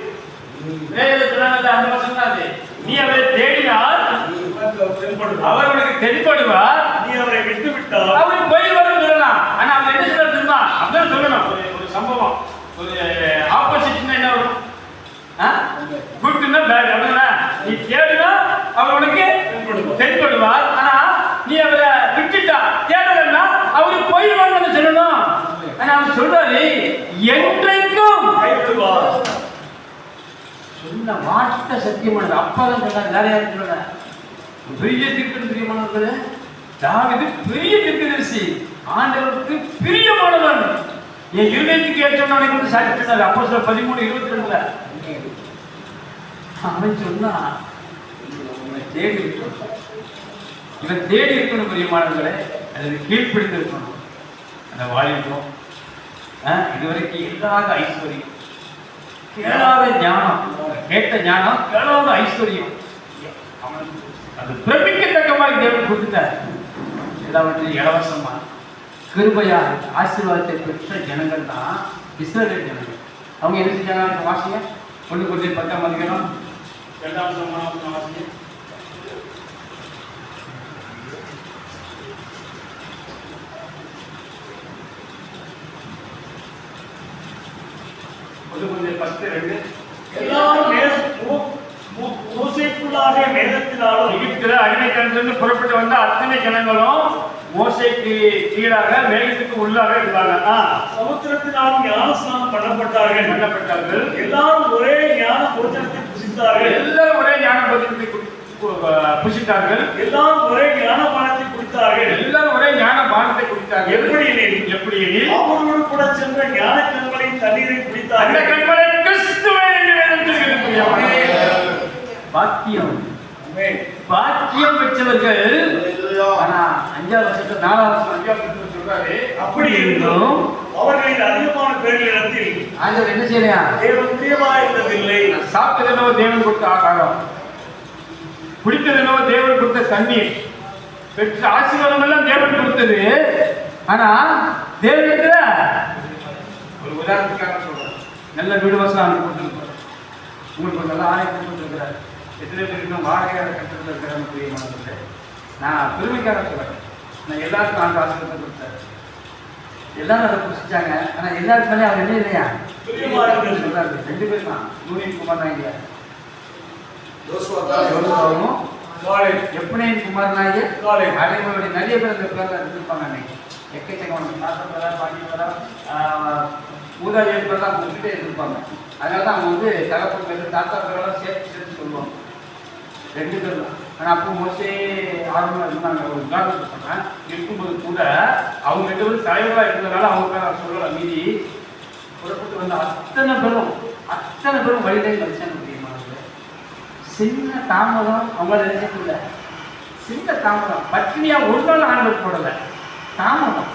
சொன்னாங்க அந்த வசனம் தான் அது. நீ அவரை தேடினால் அவர் உனக்கு தென்படுவார். நீ அவரை விட்டுவிட்டால் அவர் போய் வரும் சொல்லலாம். ஆனா அவர் என்ன சொல்ல தெரியுமா? அப்படிதான் சொல்லணும். ஒரு சம்பவம், ஒரு ஆப்போசிட்னா என்ன வரும்? குட்னா பேட். அப்படின்னா நீ தேடினா அவர் உனக்கு தென்படுவார். ஆனா நீ அவரை விட்டுட்டா தேடலன்னா அவரு போயிடுவான்னு சொல்லணும். ஆனா அவர் சொல்றாரு, என்றைக்கும் கைவிடுவார். சொன்ன வார்த்தை சத்தியமானது. அப்பாதான் சொன்னார், வேற யாரும் சொல்லல. பெரிய தீர்க்கதரிசி பிரியமானவர்களே, தாவீது பெரிய தீர்க்கதரிசி, ஆண்டவருக்கு பிரியமானவன். என் இருதயத்துக்கு ஏற்றவனை கொண்டு சாட்சி சொன்னார். அப்போஸ்தலர் 13:22 அவன் சொன்னா தேடி இருக்கணும். இவன் தேடி இருக்கணும் பிரியமானவர்களே, அல்லது கீழ்ப்பிடித்து இருக்கணும். அந்த வாலிபம் இதுவரைக்கும் இல்லாத ஐஸ்வர்யம், கேளாத ஞானம், கேட்ட ஞானம், கேளாத ஐஸ்வர்யம், அது பிரமிக்கத்தக்கமாக தேவன் கொடுத்தார். எல்லாவற்றையும் இலவசமா கிருபையா ஆசீர்வாதத்தை பெற்ற ஜனங்கள் தான் இஸ்ரவேல் ஜனங்கள். அவங்க என்ன செஞ்சாங்க? வாசிங்க. 1 Corinthians 10ஆம் அதிகாரம் 2ஆம் வசனம் வாசிங்க. மோசேக்குள்ளாக மேகத்தினாலும் எகிப்தில அடிமைத்தனத்திலிருந்து புறப்பட்டு வந்த அத்தனை ஜனங்களும் மோசேக்கு கீழாக மேகத்துக்கு உள்ளாக இருந்தாங்க. சமுத்திரத்தினால் ஞானஸ்நானம் பண்ணப்பட்டார்கள். எல்லாரும் ஒரே ஞான போஜனத்தை புசித்தார்கள். எல்லாரும் ஒரே ஞான போஜனத்தை புசித்தார்கள். எல்லாரும் ஒரே ஞான பானத்தை குடித்தார்கள். எல்லாரும் ஒரே ஞான பானத்தை குடித்தார்கள். எப்படி அவரோடு கூட சென்ற ஞான கண்களின் தண்ணீரை குடித்தார்கள். அந்த கண்களை கிறிஸ்துவே என்று சொல்லுகிறார்கள். பாக்கியம் பாக்கியம் பெற்றவர்கள். ஆனா 5ஆம் வருஷத்துல 4ஆம் வருஷம் 5ஆம் வருஷத்துல சொல்றாரு. அப்படி இருந்தும் அவர்களில் அதிகமான பேர்களிடத்தில் ஆண்டவர் என்ன செய்யலையா? தேவன் பிரியமாயிருந்ததில்லை. சாப்பிட்டதென்னவோ தேவன் கொடுத்த ஆகாரம், குடித்ததென்னவோ தேவன் கொடுத்த தண்ணீர், பெற்ற ஆசீர்வாதம் எல்லாம் தேவன் கொடுத்தது. ஆனா தேவன் இருக்கிற ஒரு உதாரணத்துக்காக சொல்றேன். நல்ல வீடு வசதி கொடுத்துருப்பார், உங்களுக்கு ஒரு நல்ல ஆலயம் கொடுத்துருக்கிறார். எத்தனை பேர் இன்னும் வாடகையாக கட்டத்தில் இருக்கிறாங்க புரிய மாட்டேன். நான் பெருமைக்காக சொல்றேன். நான் எல்லாருக்கும் ஆண்டு ஆசீர்வாதம் கொடுத்தாரு, எல்லாரும் அதை புடிச்சிட்டாங்க. ஆனா எல்லாருக்கு மேலே அவர் என்ன இல்லையா? சொல்றாரு. 2 பேர் தான், யூனியன் குமார் தான் இல்லையா, யோசுவாவும் எப்னேயின் குமார் நாயர் அடைமொழி. நிறைய பேர் அந்த பேர்ல இருந்திருப்பாங்க. அன்னைக்கு எக்கச்சக்கமான தாத்தா பேரா, பாட்டி பேரா, மூதாதையர் பேரெல்லாம் கொடுத்துட்டே இருந்திருப்பாங்க. அதனால தான் அவங்க வந்து தகப்பன் பேர் தாத்தா பேரெல்லாம் சேர்த்து சேர்த்து சொல்லுவாங்க. 2 பேர் தான். ஆனால் அப்போ மோஸ்ட்லி ஆர்வமாக இருந்தாங்க. ஒரு உதாரணத்துக்கு சொன்னேன், இருக்கும்போது கூட அவங்க 2 பேரும் தலைவராக இருந்ததுனால அவங்க பேர் நான் சொல்லலை. மீதி புறப்பட்டு வந்த அத்தனை பேரும் வழியிலே மனுஷன் முடியுமா? சின்ன தாமதம் அவங்கள நினைச்சதில்ல. சின்ன தாமதம் பட்டினியா ஒரு நாள் ஆண்டவர் போடல, தாமதம்.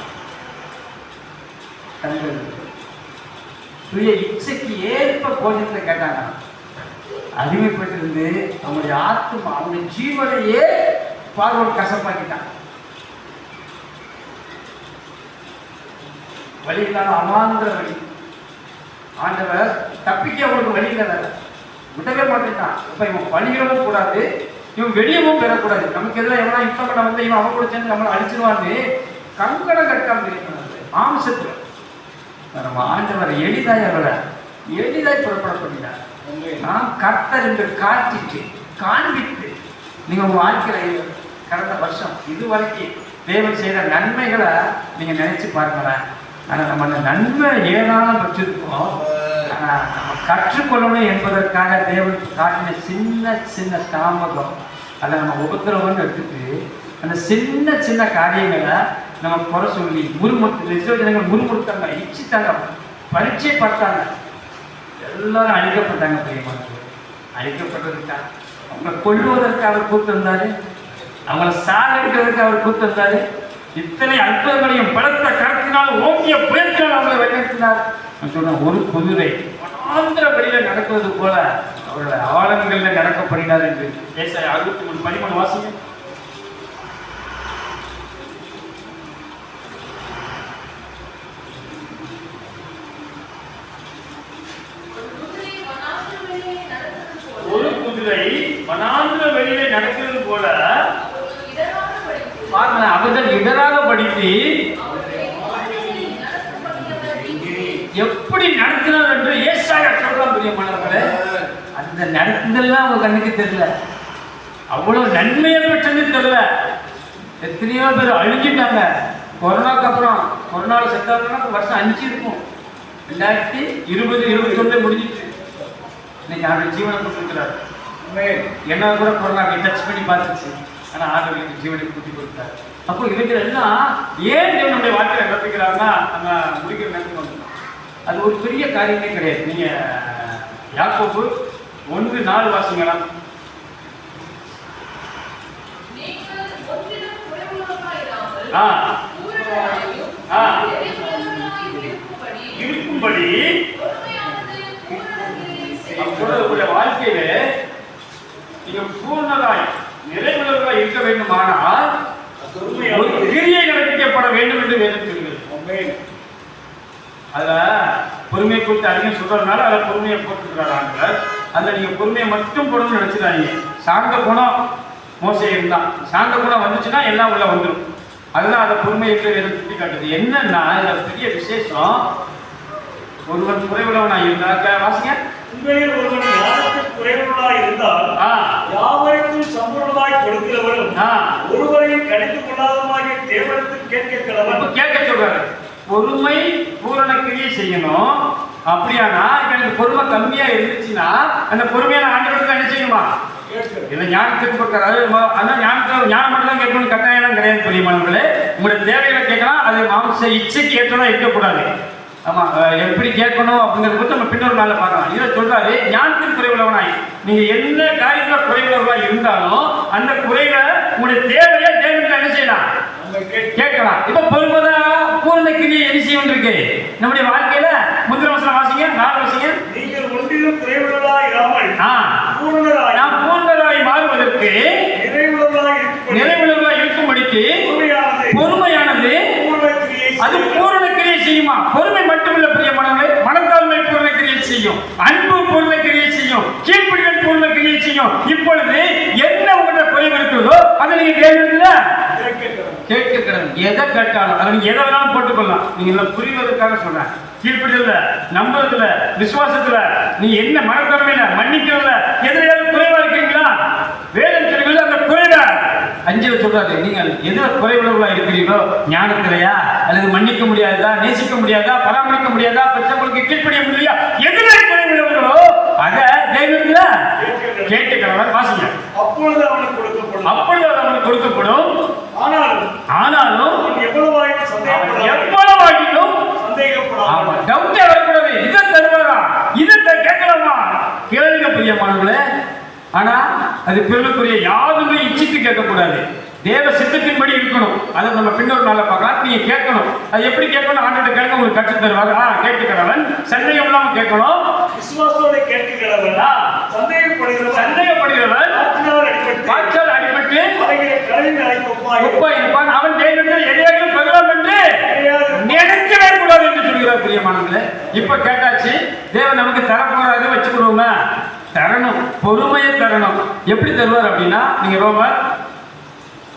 தங்கள் சுய இச்சைக்கு ஏற்ப போஜனத்தை கேட்டாங்க. அடிமைப்பட்டிருந்து அவங்களுடைய ஆத்மா, அவங்களுடைய ஜீவனையே பார்வோன் கசப்பாக்கிட்டான். வழி இல்லாத அமாந்திர வழி. ஆண்டவர் தப்பிக்க அவங்களுக்கு வழி இல்லை, விடவே மாட்டேன். இப்ப இவன் பழியிடவும் கூடாது, இவன் வெளியவும் பெறக்கூடாது. நமக்கு எதிராக எவனா யுத்தம் பண்ண வந்து இவன் அவன் கூட சேர்ந்து நம்மளை அடிச்சிருவான்னு கங்கணம் கட்டாமல் இருக்கிறது மாம்சத்துல. நம்ம ஆண்டவர் எளிதாய் புறப்பட பண்ணினார். நான் கர்த்தர் என்று காட்டிட்டு காண்பித்து நீங்க உங்க வாழ்க்கையில கடந்த வருஷம் இதுவரைக்கும் தேவன் செய்த நன்மைகளை நீங்க நினைச்சு பாருங்களேன். ஆனா நம்ம அந்த நன்மை ஏதாலும் வச்சிருக்கோம். நம்ம கற்றுக்கொள்ளணும் என்பதற்காக தேவன் காட்டின சின்ன தாமதம், அதை நம்ம உபத்திரவம்னு எடுத்துட்டு அந்த சின்ன காரியங்களை நம்ம குறை சொல்லி முறுமுறுத்தாங்க, இச்சித்தாங்க, பரீட்சை பார்த்தாங்க. எல்லாரும் அழிக்கப்பட்டாங்க. பிரியமானவர்களே, அழிக்கப்பட்டதுக்காக அவங்களை கொள்வதற்கு அவர் கூப்பிட்டு வந்தாரு, அவங்களை சாகடிக்கிறதுக்கு அவர் கூப்பிட்டு வந்தாரு. இத்தனை அற்புதங்களையும் பலத்த கருத்தினால் ஓங்கிய புயத்தினால் அவங்களை வழிநடத்தினார். சொன்ன ஒரு குதிரை வனாந்திர வழியில நடக்குவது போல அவருடைய ஆழங்களில் நடக்கப்படுகிறார் என்று ஏசாயா 63:13 வாசிங்க. ஒரு குதிரை வனாந்திர வெளியிலே நடக்கிறது போல அவர்கள் இடராக படித்து எப்படி நடத்தினார் என்று ஏசாயா சொல்றான். பிரியமானவர்களே, அந்த நடத்துதெல்லாம் அவங்க கண்ணுக்கு தெரியல, அவ்வளவு நன்மையை பெற்றது தெரியல. எத்தனையோ பேர் அழிஞ்சிட்டாங்க. கொரோனாக்கு அப்புறம் கொரோனாவில் செத்தாங்கன்னா வருஷம் 5 இருக்கும். 2020-21 முடிஞ்சிட்டு இன்னைக்கு ஆண்டு ஜீவனை கொடுத்துருக்கிறார். என்ன கூட கொரோனாக்கு டச் பண்ணி பார்த்துச்சு. ஆனால் ஆண்டவர்களுக்கு ஜீவனை கூட்டி கொடுத்தார். அப்போ இருக்கிற எல்லாம் ஏன் தேவனுடைய வாழ்க்கையை நடத்துக்கிறாருன்னா நம்ம முடிக்கிற நேரத்துக்கு வந்து அது ஒரு பெரிய காரியமே கிடையாது. நீங்க யாக்கோபு 1:4 வாசிக்கலாம். இருக்கும்படி உங்களுடைய வாழ்க்கையில நீங்க பூர்ணராய் நிறைவுள்ளவர்களாய் இருக்க வேண்டுமானால் ஒரு கிரியை நடப்பிக்கப்பட வேண்டும் என்று வேதம் சொல்கிறது. அதுல பொறுமை குறித்து அறிஞர் சொல்றதுனால அதை பொறுமையை போட்டுக்கிறார் ஆண்டவர். அதுல நீங்க பொறுமையை மட்டும் போடணும்னு நினைச்சிடாதீங்க. சாந்த குணம் மோசே இருந்தான், சாந்த குணம் வந்துச்சுன்னா எல்லாம் உள்ள வந்துடும். அதுதான் அதை பொறுமையை சுட்டி காட்டுது. என்னன்னா இதுல பெரிய விசேஷம், ஒருவன் குறைவுள்ளவனாய் இருந்தாக்க வாசிங்க. உங்களில் ஒருவன் ஞானத்தில் குறைவுள்ளவனாய் இருந்தால் யாவருக்கும் சம்பூர்ணமாய் கொடுக்கிறவரும் ஒருவரையும் கடித்துக் கொள்ளாதவனாகிய தேவனிடத்தில் கேட்க கடவன். கேட்க சொல்றாரு, பொறுமை பூரண கிரியை செய்யணும். அப்படியானா எனக்கு பொறுமை கம்மியா இருந்துச்சுன்னா அந்த பொறுமையான ஆண்டவருக்கு என்ன செய்யணுமா? இல்லை ஞானத்துக்கு கொடுக்குறாரு. ஆனால் ஞானம் மட்டும் தான் கேட்கணும் கட்டாயம் கிடையாது. பிரியமானவர்களே, உங்களுடைய தேவைகளை கேட்கலாம். அது மாம்ச இச்சைக்கு ஏற்றலாம் இருக்கக்கூடாது. ஆமா எப்படி கேட்கணும் அப்படிங்கறத பத்தி நம்ம பின்னொரு நாள்ல பார்க்கலாம். இதை சொல்றாரு, ஞானத்தின் குறைவுள்ளவனாய் நீங்க என்ன காரியத்துல குறைவுள்ளவர்களா இருந்தாலும் அந்த குறைவை உங்களுடைய தேவையை தேவன்கிட்ட என்ன செய்யலாம், கேட்கலாம். இப்ப பொறுமதா பூர்ண கிரியை என்ன செய்யும் இருக்கு நம்முடைய வாழ்க்கையில. முதல் வசனம் வாசிங்க, 4 வாசிங்க. நீங்கள் ஒன்றிலும் குறைவுள்ளவர்களாய் இராமல் நாம் பூர்ணராய் மாறுவதற்கு நிறைவுள்ளவர்களாய் இருக்கும்படிக்கு பொறுமையானது அது பூரண கிரியை செய்யுமா. பொறுமை மட்டுமல்ல பிரியமானவர்களே, மனத்தாழ்மை பூரண கிரியை செய்யும், அன்பு பூரண கிரியை செய்யும், கீழ்ப்படிதல் பூரண கிரியை செய்யும். இப்பொழுது என்ன உங்களோட குறைவு இருக்கிறதோ அதை நீங்க கேட்கிறது. எதை கேட்டாலும் அதை நீங்க எதை வேணாலும் போட்டுக்கொள்ளலாம். நீங்க புரிவதற்காக சொல்றேன். கீழ்ப்படிதல, நம்புறதுல, விசுவாசத்துல, நீ என்ன மனத்தன்மையில, மன்னிக்கிறதுல எதிரையாவது குறைவா இருக்கீங்களா? வேதம் சொல்லுகிறது அந்த குறைவ 5 சொல்றாரு. நீங்கள் எதுல குறைவுள்ளவர்களா இருக்கிறீர்களோ, ஞானத்திலையா அல்லது மன்னிக்க முடியாதா, நேசிக்க முடியாதா, பராமரிக்க முடியாதா, பெற்றவர்களுக்கு கீழ்ப்படிய முடியா, எதுல குறைவுள்ளவர்களோ அதை தெய்வத்துல கேட்டுக்கிறவர் வாசிங்க. அப்பொழுது அவனுக்கு கொடுக்கப்படும். ஆனாலும் எவ்வளவாகிலும் டவுட்டே வரக்கூடாது. இதை தருவாரா, இதை கேட்கலாமா, கேளுங்க பிரியமானவர்களே. ஆனா அது பிறனுக்குரிய யாருமே இச்சித்து கேட்கக்கூடாது. தேவ சித்தத்தின்படி இருக்கணும். அதை நம்ம பின்னொரு நாள பார்க்கலாம். நீங்க கேட்கணும். அது எப்படி கேட்கணும், ஆண்டவர்கிட்ட கேட்க உங்களுக்கு கற்று தருவாங்க. கேட்டுக்கிறவன் சந்தேகம் இல்லாம கேட்கணும். விசுவாசத்தோட கேட்கிறவன் சந்தேகப்படுகிறவன் காய்ச்சல் அடிபட்டு இருப்பான். அவன் தேவனிடத்தில் எதையாவது பெறலாம் என்று நினைக்கவே கூடாது என்று சொல்கிறார் பிரியமானவர்களே. இப்ப கேட்டாச்சு, தேவன் நமக்கு தரப்போறாரு வச்சுக்கிறோங்க. தரணும், பொறுமையை தரணும். எப்படி தருவார் அப்படின்னா, நீங்க ரோமர்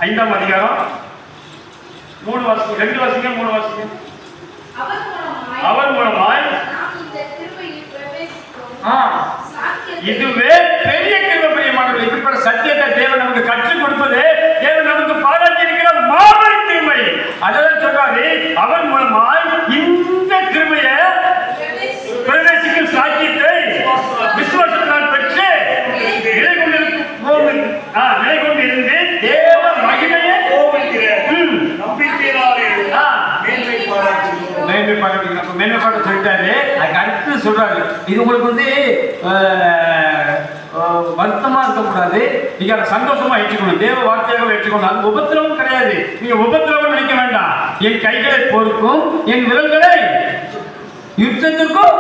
5ஆம் அதிகாரம் 3 வாசிங்க, 2 வாசிங்க, 3 வாசிங்க. அவர் மூலமாய் இதுவே பெரிய கிருபை பிரியமானவர்களே. இப்படிப்பட்ட சத்தியத்தை தேவன் நமக்கு கற்றுக் கொடுப்பது, தேவன் நமக்கு பாராட்டி இருக்கிற மாபெரும் கிருபை. அதான் சொல்றாரு, அவர் மூலமாய் இந்த கிருபையை பிரவேசிக்கும் சாட்சியத்தை விசுவாசத்தால் பெற்று நிலை கொண்டிருந்து தேவ மகிமையை மேன்மைப்பாடு சொல்லிட்டாரு. அதுக்கு அடுத்து சொல்றாரு, இது உங்களுக்கு வருத்தமா இருக்கக்கூடாது, நீங்க அதை சந்தோஷமா ஏற்றுக்கணும், தேவ வார்த்தையாக ஏற்றுக்கணும். அது உபத்திரமும் கிடையாது. நீங்க உபத்திரமும் நினைக்க வேண்டாம். என் கைகளை பொறுக்கும், என் விரல்களை யுத்தத்திற்கும்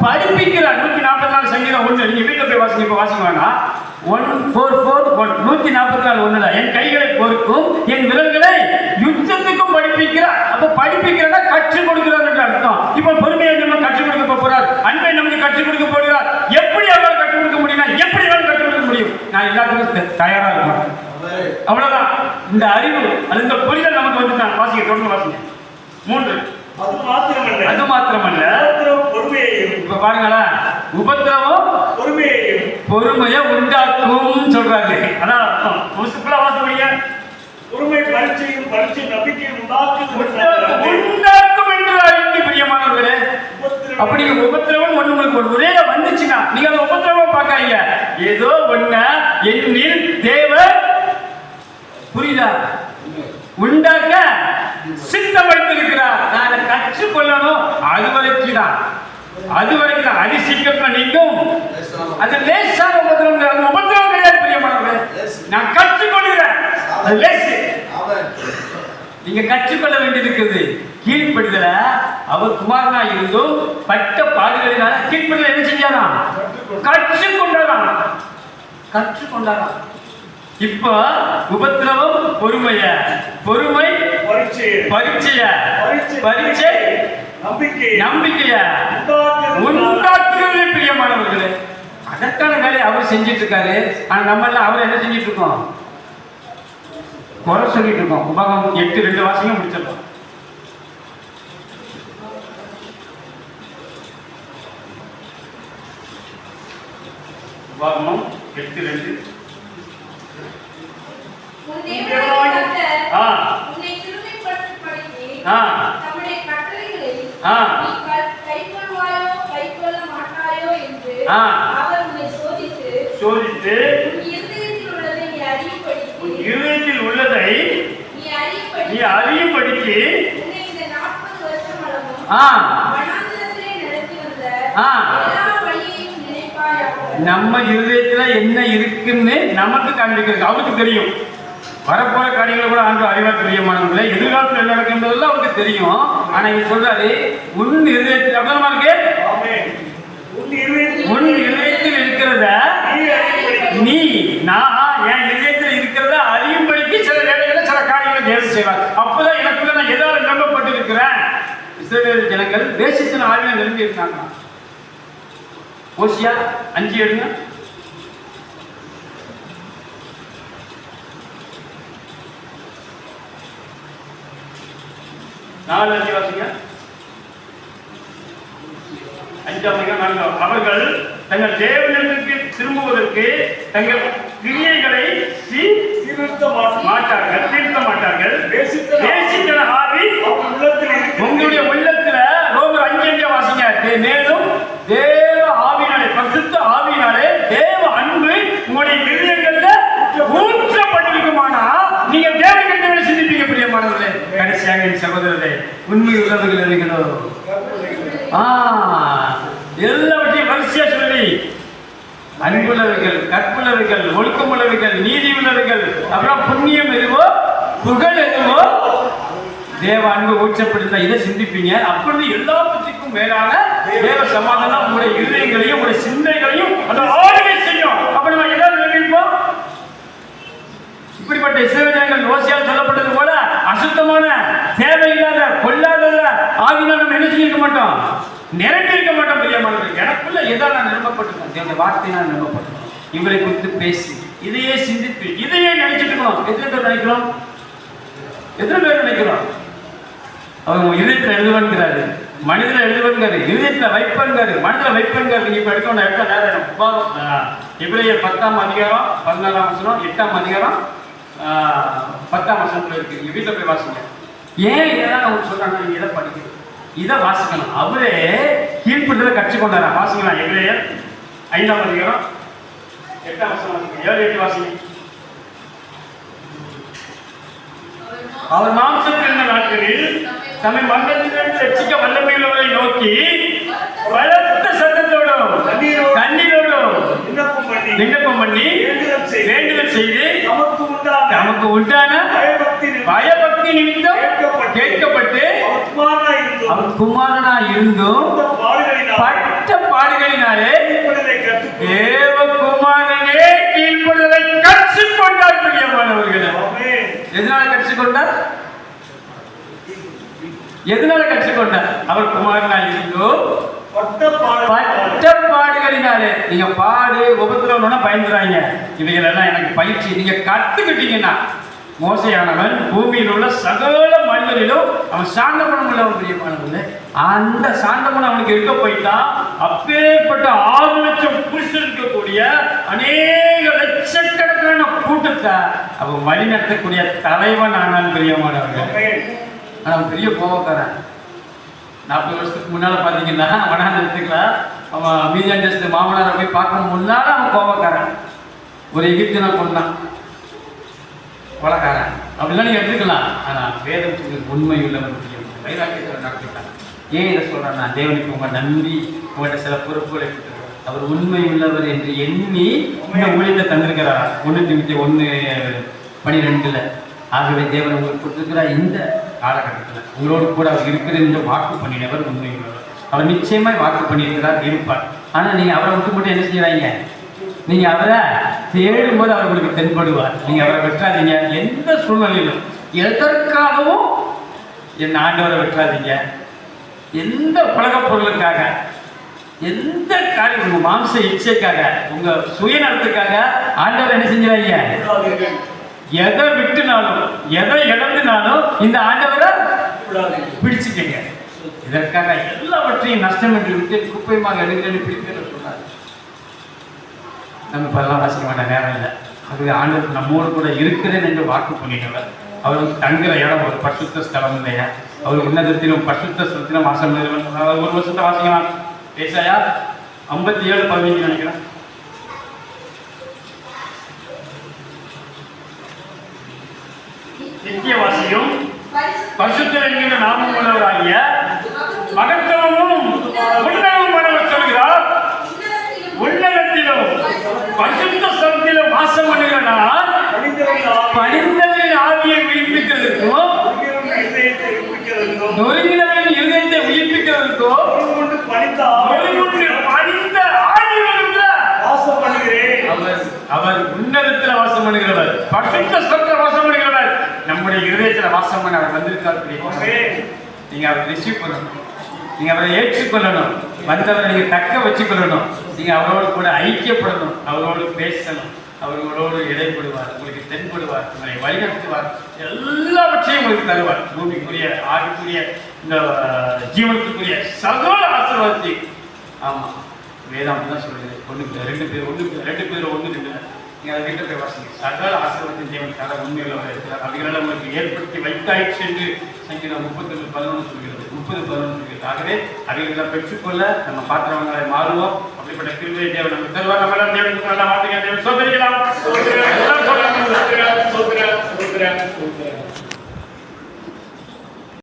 படிப்பிக்கிறார். 144 சங்கீதம் 1. நீங்க வீட்டில் போய் வாசிங்க, இப்ப வாசிக்க வேண்டாம். 144 144 1. என் கைகளை பொறுக்கும், என் விரல்களை யுத்தத்துக்கும் படிப்பிக்கிறார். அப்ப படிப்பிக்கிறதா கற்றுக் கொடுக்கிறார் என்று அர்த்தம். இப்ப பொறுமையை நம்ம கற்றுக் கொடுக்க போறார், அன்பை நமக்கு கற்றுக் கொடுக்க போகிறார். எப்படி அவரால் கற்றுக் கொடுக்க முடியும்னா, எப்படி அவரால் கற்றுக் கொடுக்க முடியும்? நான் எல்லாத்துக்கும் தயாரா இருக்கேன். அவ்வளவுதான். இந்த அறிவு, அந்த புரிதல் நமக்கு வந்துட்டான். வாசிக்க, தொடர்ந்து வாசிங்க. 3. அது மாத்திரமல்ல இப்ப பாருங்களேன், உபத்திரவம் பொறுமையை உண்டாக்கும் சொல்றாரு. அதான் அர்த்தம். பொறுமை பரீட்சையும் நம்பிக்கையும் உண்டாக்கும் என்று அறிந்து பிரியமானவர்களே. அப்படி உபத்திரவம் ஒண்ணு உங்களுக்கு ஒரே வந்துச்சுன்னா நீங்க அந்த உபத்திரவம் பார்க்காதீங்க. ஏதோ ஒண்ணு என்னில் தேவன் புரியுதா உண்டாக்க சித்தம் வைத்திருக்கிறார். நான் அதை கற்றுக்கொள்ளணும். அது வரைக்கும் தான் அது சீக்கிரத்துல நீங்கும். அது லேசான உபத்திரம், அது உபத்திரம் கிடையாது பிரியமானவர்களே. நான் கற்றுக்கொள்கிறேன், அது லேசு. நீங்க கற்றுக்கொள்ள வேண்டியிருக்கிறது கீழ்ப்படுதல. அவர் குமாரனா இருந்தும் பட்ட பாடுகளினால கீழ்ப்படுதல் என்ன செஞ்சாராம், கற்றுக்கொண்டாராம். இப்ப உபத்திரவம் பொறுமைய, பொறுமை பரீட்சை நம்பிக்கைய உண்டாக்குறது பிரியமானவர்களே. அதற்கான வேலையை அவர் செஞ்சிட்டு இருக்காரு. ஆனா நம்ம எல்லாம் அவர் என்ன செஞ்சிட்டு இருக்கோம், குறை சொல்லிட்டு இருக்கோம். உபாகமம் 8:2 வாசிங்க, முடிச்சிடலாம். உபாகமம் 8:2 சோதித்து இருதயத்தில் உள்ளதை நீ அறியும்படிக்கு எல்லா வழியையும் நினைப்பாயாக. நம்ம இருதயத்துல என்ன இருக்குன்னு நமக்கு காண்பிக்கிறது அவருக்கு தெரியும். வரப்போற காரியங்களை கூட ஆண்டு அறிவா பிரியமானவங்களே, எதிர்காலத்தில் என்ன நடக்கின்றதெல்லாம் அவருக்கு தெரியும். ஆனா இங்க சொல்றாரு உன் இருதயத்தில் அப்படிமா இருக்கு, உன் இதயத்தில் இருக்கிறத நீ நான் என் இதயத்தில் இருக்கிறத அறியும்படிக்கு சில வேலைகளை சில காரியங்களை தேவை செய்வார். அப்பதான் எனக்குள்ள நான் எதாவது நம்பப்பட்டு இருக்கிறேன். இஸ்ரவேல் ஜனங்கள் தேசத்தின் ஆவியில நிரம்பி இருந்தாங்க. ஓசியா 5 எடுங்க. 4 வாசிங்க. 5ஆம் அதிகாரம் 4. அவர்கள் தங்கள் தேவனிடத்திற்கு திரும்புவதற்கு தங்கள் கிரியைகளை திருத்த மாட்டார்கள். தேசித்த ஆவி உங்களுடைய உள்ளத்துல ரோமர் 5 வாசிங்க. மேலும் தேவ ஆவியினாலே, பரிசுத்த ஆவியினாலே தேவ அன்பு உங்களுடைய இதயங்கள்ல ஊற்றப்பட்டிருக்குமானா நீங்க தேவ கட்டளை சிந்திப்பீங்க பிரியமானவர்களே. கடைசியாக என் சகோதரர்களே, உண்மை உள்ளவர்கள் இருக்கிறோ எல்லாவற்றையும் வரிசையா சொல்லி அன்புள்ளவர்கள், கற்புள்ளவர்கள், ஒழுக்கமுள்ளவர்கள், நீதி உள்ளவர்கள், அப்புறம் புண்ணியம் எதுவோ புகழ் எதுவோ தேவ அன்பு ஊற்றப்படுத்த இதை சிந்திப்பீங்க. அப்பொழுது எல்லாத்துக்கும் மேலான தேவ சமாதானம் உங்களுடைய இருதயங்களையும் உங்களுடைய சிந்தைகளையும் அந்த ஆளுகை செய்யும். அப்ப நம்ம எல்லாரும் நினைப்போம். இப்படிப்பட்ட இஸ்ரவேலர்கள் ஓசியால் சொல்லப்பட்டது போல அசுத்தமான தேவையில்லாத கொள்ளாத ஆவினால் நம்ம என்ன செஞ்சிருக்க மாட்டோம், நிரம்பியிருக்க மாட்டோம். பிரியமானவர்கள், எனக்குள்ள எதா நான் நிரம்பப்பட்டிருக்கேன், தேவனுடைய வார்த்தையினால் நிரம்பப்பட்டிருக்கேன். இவரை குறித்து பேசி இதையே சிந்தித்து இதையே நினைச்சிட்டு இருக்கணும். எத்தனை பேர் நினைக்கிறோம், எத்தனை பேர் நினைக்கிறோம்? அவங்க இதயத்தில் எழுதுவன்கிறாரு, மனிதனை எழுதுவன்காரு, இதயத்தில் வைப்பன்காரு, மனதில் வைப்பன்காரு. நீங்க இப்ப எடுக்க நேரம் எபிரேயர் 10ஆம் அதிகாரம் 14ஆம் வசனம், 8ஆம் அதிகாரம் 10ஆம் வசனத்துல இருக்கு. நீங்க வீட்டில் போய் வாசிங்க. ஏன் இதெல்லாம் அவங்க சொல்றாங்க, நீங்க இதை படிக்கணும், இதை வாசிக்கணும். அவரே கீழ்பட்டதை கற்றுக்கொண்டாரா? வாசிக்கலாம். எபிரேயர் 5ஆம் அதிகாரம் 8ஆம் வசனம் வாசிங்க. 7, 8 வாசிங்க. அவர் மாம்சத்தில் இருந்த நாட்களில் தம்மை மரணத்திலிருந்து ரட்சிக்க வல்லமையுள்ளவரை நோக்கி பலத்த சத்தத்தோடும் கண்ணீரோடும் விண்ணப்பம் பண்ணி வேண்டுதல் செய்து நமக்கு உண்டான பயபக்தி நிமித்தம் கேட்கப்பட்டு அவர் குமாரனா இருந்தும் பட்ட பாடுகளினாலே தேவகுமாரனே கீழ்ப்படுதலை கற்றுக்கொண்டார். பிரியமானவர்களே, எதனால கற்றுக்கொண்டார்? எதனால கற்றுக்கொண்டார்? அவர் குமாரனா இருந்தும் பட்ட பாடுகளினாலே. நீங்க பாடு உபத்திரவம்னா பயந்துறாங்க. இவைகள் எல்லாம் எனக்கு பயிற்சி நீங்க கத்துக்கிட்டீங்கன்னா, மோசையானவன் பூமியில் உள்ள சகல மனிதரிலும் அவன் சாந்த குணம் உள்ளவன். பிரியமானவர்களே, அந்த சாந்த குணம் அவனுக்கு இருக்க போயிட்டா அப்பேற்பட்ட 6 லட்சம் புருஷன் இருக்கக்கூடிய அநேக லட்சக்கணக்கான கூட்டத்தை அவன் வழி நடத்தக்கூடிய தலைவன் ஆனான். பிரியமானவர்களே, அவன் பெரிய கோபக்காரன். 40 வருஷத்துக்கு முன்னால பாத்தீங்கன்னா வனாந்திரத்துக்குல அவன் மீதியான் தேசத்து மாமனாரை போய் பார்க்க முன்னால அவன் கோபக்காரன். ஒரு எகிப்தியனை கொண்டான், கொலைக்காரன். அப்படிலாம் நீங்க எடுத்துக்கலாம். ஆனா வேதம் உண்மை உள்ளவர் வைராக்கியத்தை நடத்திட்டான். ஏன் இதை சொல்றேன்னா, தேவனுக்கு உங்க நன்றி, உங்கள்கிட்ட சில பொறுப்புகளை அவர் உண்மை உள்ளவர் என்று எண்ணி இந்த ஊழியத்தை தந்திருக்கிறார். 1 Timothy 1:12. ஆகவே தேவன் உங்களுக்கு கொடுத்திருக்கிறார். இந்த காலகட்டத்தில் உங்களோடு கூட அவர் இருக்கிறது என்று வாக்கு பண்ணினவர் உண்மை உள்ளவர். அவர் நிச்சயமாய் வாக்கு பண்ணியிருக்கிறார், இருப்பார். ஆனா நீங்க அவரை மட்டும் என்ன செய்யறாங்க, நீங்க அவரை தேடும் போது அவர் உங்களுக்கு தென்படுவார். நீங்க அவரை வெற்றாதீங்க. எந்த சூழ்நிலையிலும் எதற்காகவும் என் ஆண்டவரை வெற்றாதீங்க. எந்த பழக பொருளுக்காக, எந்த காரியம், உங்க மாம்ச இச்சைக்காக, உங்க சுயநலத்துக்காக ஆண்டவர் என்ன செஞ்சாங்க, எதை விட்டுனாலும் எதை இழந்துனாலும் இந்த ஆண்டவரை பிடிச்சுக்கங்க. இதற்காக எல்லாவற்றையும் நஷ்டம் என்று விட்டு குப்பைமாக எடுங்கன்னு பிடிப்பேன்னு சொன்னார். நம்ம இப்பெல்லாம் வாசிக்க வேண்டாம், நேரம் இல்லை. அது ஆண்டவர் நம்மோடு கூட இருக்கிறேன் என்று வாக்கு பண்ணினவர். அவருக்கு தங்குற இடம் ஒரு பரிசுத்த ஸ்தலம் இல்லையா, அவர் உன்னதத்திலும் பரிசுத்த ஸ்தலத்திலும் வாசம் நிறுவனம். ஒரு வருஷத்தை வாசிக்கலாம். ஏசாயா 57:15 நினைக்கிறேன். நித்தியவாசியும் பரிசுத்தர் என்கிற நாமம் உள்ளவராகிய மகத்துவமும் உன்னதமுமானவர் சொல்கிறார். நான் பணிந்தவரின் ஆவியை உயிர்ப்பிக்கிறதுக்கும் நொறுங்கினவரின் இருதயத்தை உயிர்ப்பிக்கிறதுக்கும் பணிந்த ஆவிகளுக்கு அவர் உன்னதத்துல வாசம் பண்ணுகிறவர், பரிசுத்த ஸ்தலத்துல வாசம் பண்ணுகிறவர். நம்முடைய இருதயத்துல வாசம் பண்ண அவர் வந்திருக்கார். நீங்க அவரை ரிசீவ் பண்ணணும், நீங்க அவரை ஏற்றுக்கொள்ளணும், வந்தவரை நீங்க தக்க வச்சுக்கொள்ளணும், நீங்க அவரோடு கூட ஐக்கியப்படணும், அவரோடு பேசணும், அவர்களோடு இடைப்படுவார், உங்களுக்கு தென்படுவார், உங்களை வழிநடத்துவார், எல்லாவற்றையும் உங்களுக்கு தருவார். பூமிக்குரிய ஆவிக்குரிய இந்த ஜீவனத்துக்குரிய சகல ஆசீர்வாதத்தை. ஆமா, வேதாந்தம் தான் சொல்லுது. ரெண்டு பேர் ஒன்று நீங்க அதை வீட்டில் போய் வாசிங்க. சகல ஆசீர்வாதத்தின் ஜீவன் தர உண்மையுள்ளவர் இருக்கிறார். அவைகளெல்லாம் உங்களுக்கு ஏற்படுத்தி வைத்தாயிற்று என்று சங்கீதம் 30:11 சொல்கிறது. 30:11 சொல்கிறது. ஆகவே அவைகளெல்லாம் பெற்றுக்கொள்ள நம்ம பாத்திரவங்களை மாறுவோம். அப்படிப்பட்ட கிருபையை தேவன் நமக்கு தருவார். நம்ம எல்லாம் தேவனுக்கு நல்ல வார்த்தைகள் தேவன் சோதரிக்கலாம்.